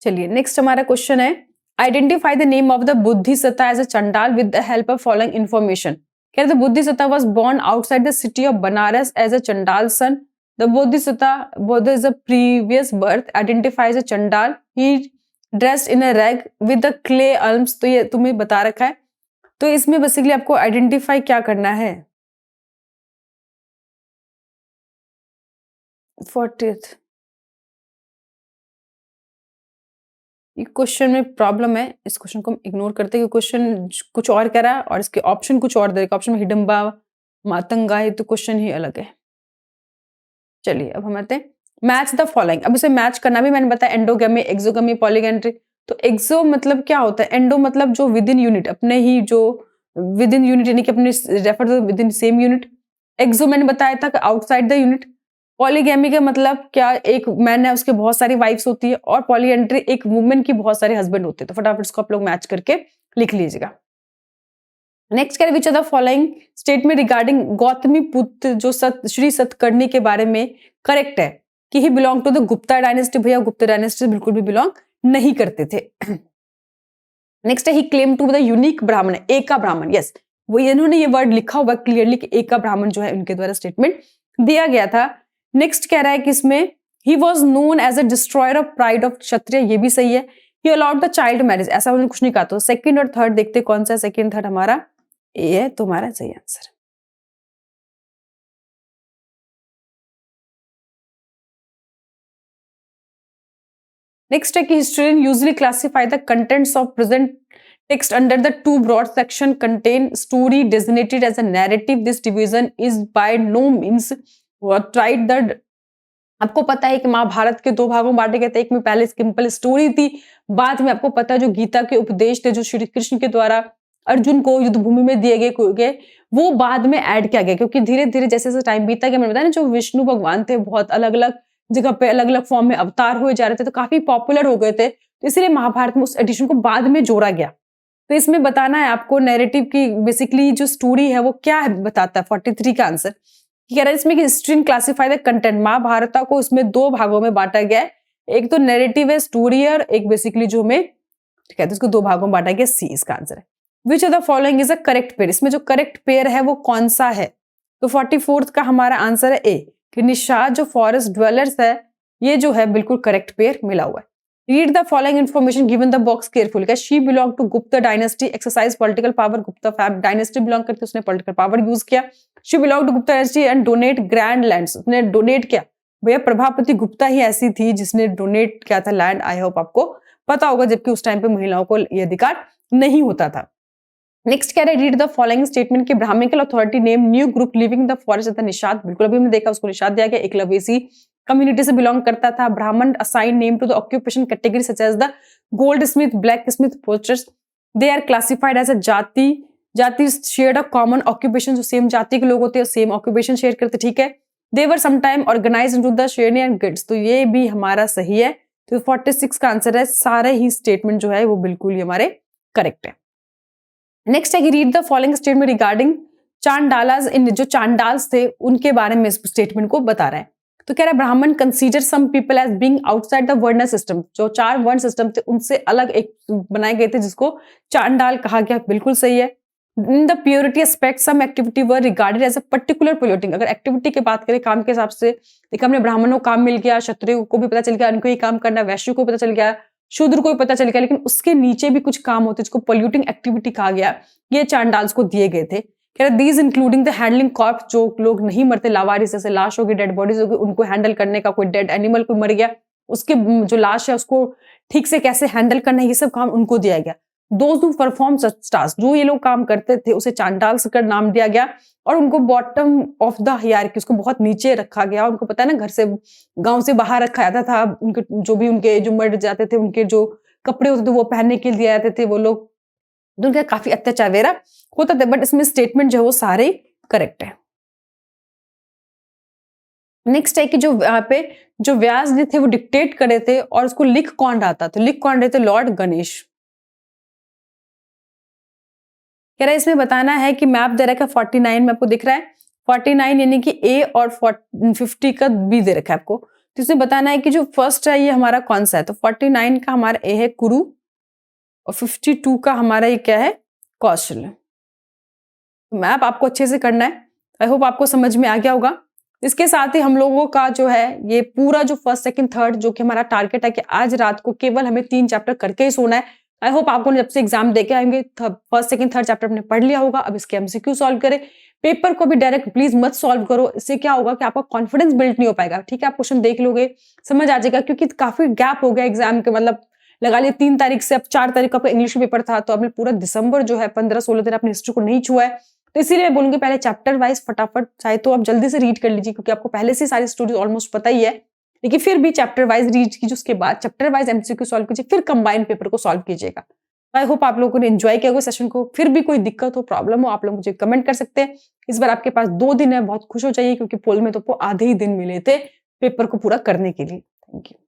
चलिए नेक्स्ट हमारा क्वेश्चन है, identify the name of the Bodhisatta as a Chandala with the help of following information. कह रहे the Bodhisatta was born outside the city of Banaras as a Chandala son. The Bodhisatta Buddha is a previous birth identifies a Chandala, he dressed in a rag with the clay arms. तो ये तुम्हें बता रखा है, तो इसमें बेसिकली आपको आइडेंटिफाई क्या करना है। 40th क्वेश्चन में प्रॉब्लम है, इस क्वेश्चन को हम इग्नोर करते हैं, क्वेश्चन कुछ और कह रहा है और इसके ऑप्शन कुछ और दे रखा, ऑप्शन में हिडम्बा मातंगा है, तो क्वेश्चन ही अलग है। चलिए अब हम आते हैं मैच द फॉलोइंग। अब इसे मैच करना भी मैंने बताया, एंडोगेमी, एक्सोगेमी, पॉलीगेंट्री। तो एक्सो मतलब क्या होता है, एंडो मतलब जो विद इन यूनिट, अपने ही जो विद इन यूनिट यानी कि अपने refer to within same unit. एक्सो मैंने बताया था कि आउटसाइड द यूनिट। पॉलीगैमी का मतलब क्या, एक मैन है उसके बहुत सारी वाइफ्स होती है, और पॉलीएंट्री एक वुमेन की बहुत सारे हस्बैंड होते हैं। तो फटाफट इसको आप लोग मैच करके लिख लीजिएगा। नेक्स्ट कह which are the following statement regarding Gautamiputra जो श्री सतकर्णी के बारे में करेक्ट है कि he belong to the Gupta dynasty. भैया गुप्ता डायनेस्टी बिल्कुल भी बिलोंग नहीं करते थे। नेक्स्ट है ही क्लेम टू द यूनिक ब्राह्मण, एका ब्राह्मण। यस, वो इन्होंने ये वर्ड लिखा हुआ क्लियरली कि एका ब्राह्मण जो है उनके द्वारा स्टेटमेंट दिया गया था। नेक्स्ट कह रहा है कि इसमें he was known as a destroyer of pride of Kshatriya, ये भी सही है। He allowed the child marriage, ऐसा उन्होंने कुछ नहीं कहा। तो सेकंड और थर्ड देखते कौन सा है, सेकंड थर्ड हमारा ए है, तो हमारा सही आंसर। नेक्स्ट है कि historian usually classify the contents of present text under the two broad section contain story designated as a narrative. This division is by no means tried the. आपको पता है कि महाभारत के दो भागों में बांटे गए थे, एक में पहले सिंपल स्टोरी थी, बाद में आपको पता है जो गीता के उपदेश थे जो श्री कृष्ण के द्वारा अर्जुन को युद्ध भूमि में दिए गए वो बाद में ऐड किया गया, क्योंकि धीरे धीरे जैसे जैसे टाइम बीता गया, मैंने बताया ना जो विष्णु भगवान थे बहुत अलग अलग जगह पे अलग अलग फॉर्म में अवतार हुए जा रहे थे, तो काफी पॉपुलर हो गए थे, तो इसलिए महाभारत में उस एडिशन को बाद में जोड़ा गया। तो इसमें बताना है आपको नैरेटिव की बेसिकली जो स्टोरी है वो क्या है बताता है। 43 का आंसर कह रहा है इसमें history classify the content. Mahabharata को इसमें दो भागों में बांटा गया है, एक तो नैरेटिव है स्टोरी है, और एक बेसिकली जो हमें कहते हैं उसको दो भागों में बांटा गया। सी इसका आंसर है। Which of the following is a correct pair, इसमें जो करेक्ट पेयर है वो कौन सा है। तो 44 का हमारा आंसर है ए कि निषाद जो फॉरेस्ट ड्वेलर्स है ये जो है बिल्कुल करेक्ट पेयर मिला हुआ है। Read the following information given the box carefully. She belong to Gupta dynasty, exercise political power. Gupta dynasty belong करके उसने पॉलिटिकल पावर यूज किया। She belong to Gupta dynasty and donate grand lands, उसने डोनेट किया। भैया प्रभापति गुप्ता ही ऐसी थी जिसने डोनेट किया था लैंड, आई होप आपको पता होगा, जबकि उस टाइम पे महिलाओं को ये अधिकार नहीं होता था। नेक्स्ट कह रहे रीड द फॉलोइंग स्टेटमेंट कि Brahmanical authority name new group living the forest Nishada. बिल्कुल अभी हमने देखा उसको निषाद दिया गया, एकलव्य इसी कम्युनिटी से बिलोंग करता था। Brahmin assign name to the occupation category such as the goldsmith, blacksmith, potters. They are classified as a jati share of common occupation, जो सेम जाति के लोग होते हैं सेम ऑक्यूपेशन शेयर करते, ठीक है। They were sometime organise into the शेरनी एंड गिल्ड्स, तो ये भी हमारा सही है। तो 46 का आंसर है। सारे ही स्टेटमेंट जो है वो बिल्कुल ही हमारे करेक्ट है। नेक्स्ट है कि read the following statement regarding Chandalas, इन जो चांडाल्स थे उनके बारे में इस स्टेटमेंट को बता रहा है। तो कह रहा है Brahmin consider some people as being outside the varna system, जो 4 वर्ण सिस्टम थे उनसे अलग एक बनाए गए थे जिसको चांडाल कहा गया, बिल्कुल सही है। In the purity aspect some activity were regarded as a particular polluting, अगर एक्टिविटी की बात करें काम के हिसाब से, देखा हमने ब्राह्मणों को काम मिल गया, क्षत्रियों को भी पता चल गया उनको ही काम करना, वैश्य को पता चल गया, शूद्र को भी पता चल गया, लेकिन उसके नीचे भी कुछ काम होते जिसको पोल्यूटिंग एक्टिविटी कहा गया, ये चांडाल्स को दिए गए थे। कह रहे these including the handling Corp, जो लोग नहीं मरते लावारिस, जैसे लाश होगी, डेड बॉडीज होगी, उनको हैंडल करने का, कोई डेड एनिमल कोई मर गया उसके जो लाश है उसको ठीक से कैसे हैंडल करना है, ये सब काम उनको दिया गया। Those who perform such task, जो ये लोग काम करते थे उसे चांडाल्स का नाम दिया गया और उनको बॉटम ऑफ द हायरार्की, उसको बहुत नीचे रखा गया। उनको पता है ना, घर से गांव से बाहर रखा जाता था, उनके जो भी उनके जो मर जाते थे उनके जो कपड़े होते थे वो पहनने के लिए दिए जाते थे वो लोग, तो उनका काफी अत्याचार वगैरह होता था। बट इसमें स्टेटमेंट जो है वो सारे करेक्ट है। नेक्स्ट है कि जो यहाँ पे जो व्यास जी थे वो डिक्टेट करे थे और उसको लिख कौन रहा था, तो लिख कौन रहे थे, लॉर्ड गणेश। कह रहा है इसमें बताना है कि मैप दे रखा है 49 में आपको दिख रहा है 49 यानी कि ए और 50 का बी दे रखा है आपको, तो इसमें बताना है कि जो फर्स्ट है ये हमारा कौन सा है, तो 49 का हमारा ए है कुरु और 52 का हमारा ये क्या है, कौशल। मैप आपको अच्छे से करना है, आई होप आपको समझ में आ गया होगा। इसके साथ ही हम लोगों का जो है ये पूरा जो फर्स्ट सेकंड थर्ड जो कि हमारा टारगेट है कि आज रात को केवल हमें 3 चैप्टर करके ही सोना है। आई होप आपको जब से एग्जाम देके आएंगे फर्स्ट सेकंड थर्ड चैप्टर आपने पढ़ लिया होगा। अब इसके एमसीक्यू सॉल्व करें, पेपर को भी डायरेक्ट प्लीज मत सॉल्व करो, इससे क्या होगा कि आपका कॉन्फिडेंस बिल्ड नहीं हो पाएगा। ठीक है, आप क्वेश्चन देख लोगे समझ आ जाएगा, क्योंकि काफी गैप हो गया एग्जाम के, मतलब लगा लिया 3 तारीख से अब 4 तारीख का इंग्लिश पेपर था, तो आपने पूरा दिसंबर जो है 15-16 दिन अपने हिस्ट्री को नहीं छुआ है। तो इसीलिए मैं बोलूंगी पहले चैप्टर वाइज फटाफट चाहे तो आप जल्दी से रीड कर लीजिए, क्योंकि आपको पहले से सारी स्टोरीज ऑलमोस्ट पता ही है, लेकिन फिर भी चैप्टर वाइज रीड कीजिए, उसके बाद चैप्टर वाइज एमसीक्यू सॉल्व कीजिए, फिर कंबाइंड पेपर को सॉल्व कीजिएगा। आई होप आप लोगों ने एंजॉय किया होगा सेशन को। फिर भी कोई दिक्कत हो, प्रॉब्लम हो, आप लोग मुझे कमेंट कर सकते हैं। इस बार आपके पास 2 दिन है, बहुत खुश हो जाइए, क्योंकि पोल में तो आपको आधे ही दिन मिले थे पेपर को पूरा करने के लिए। Thank you.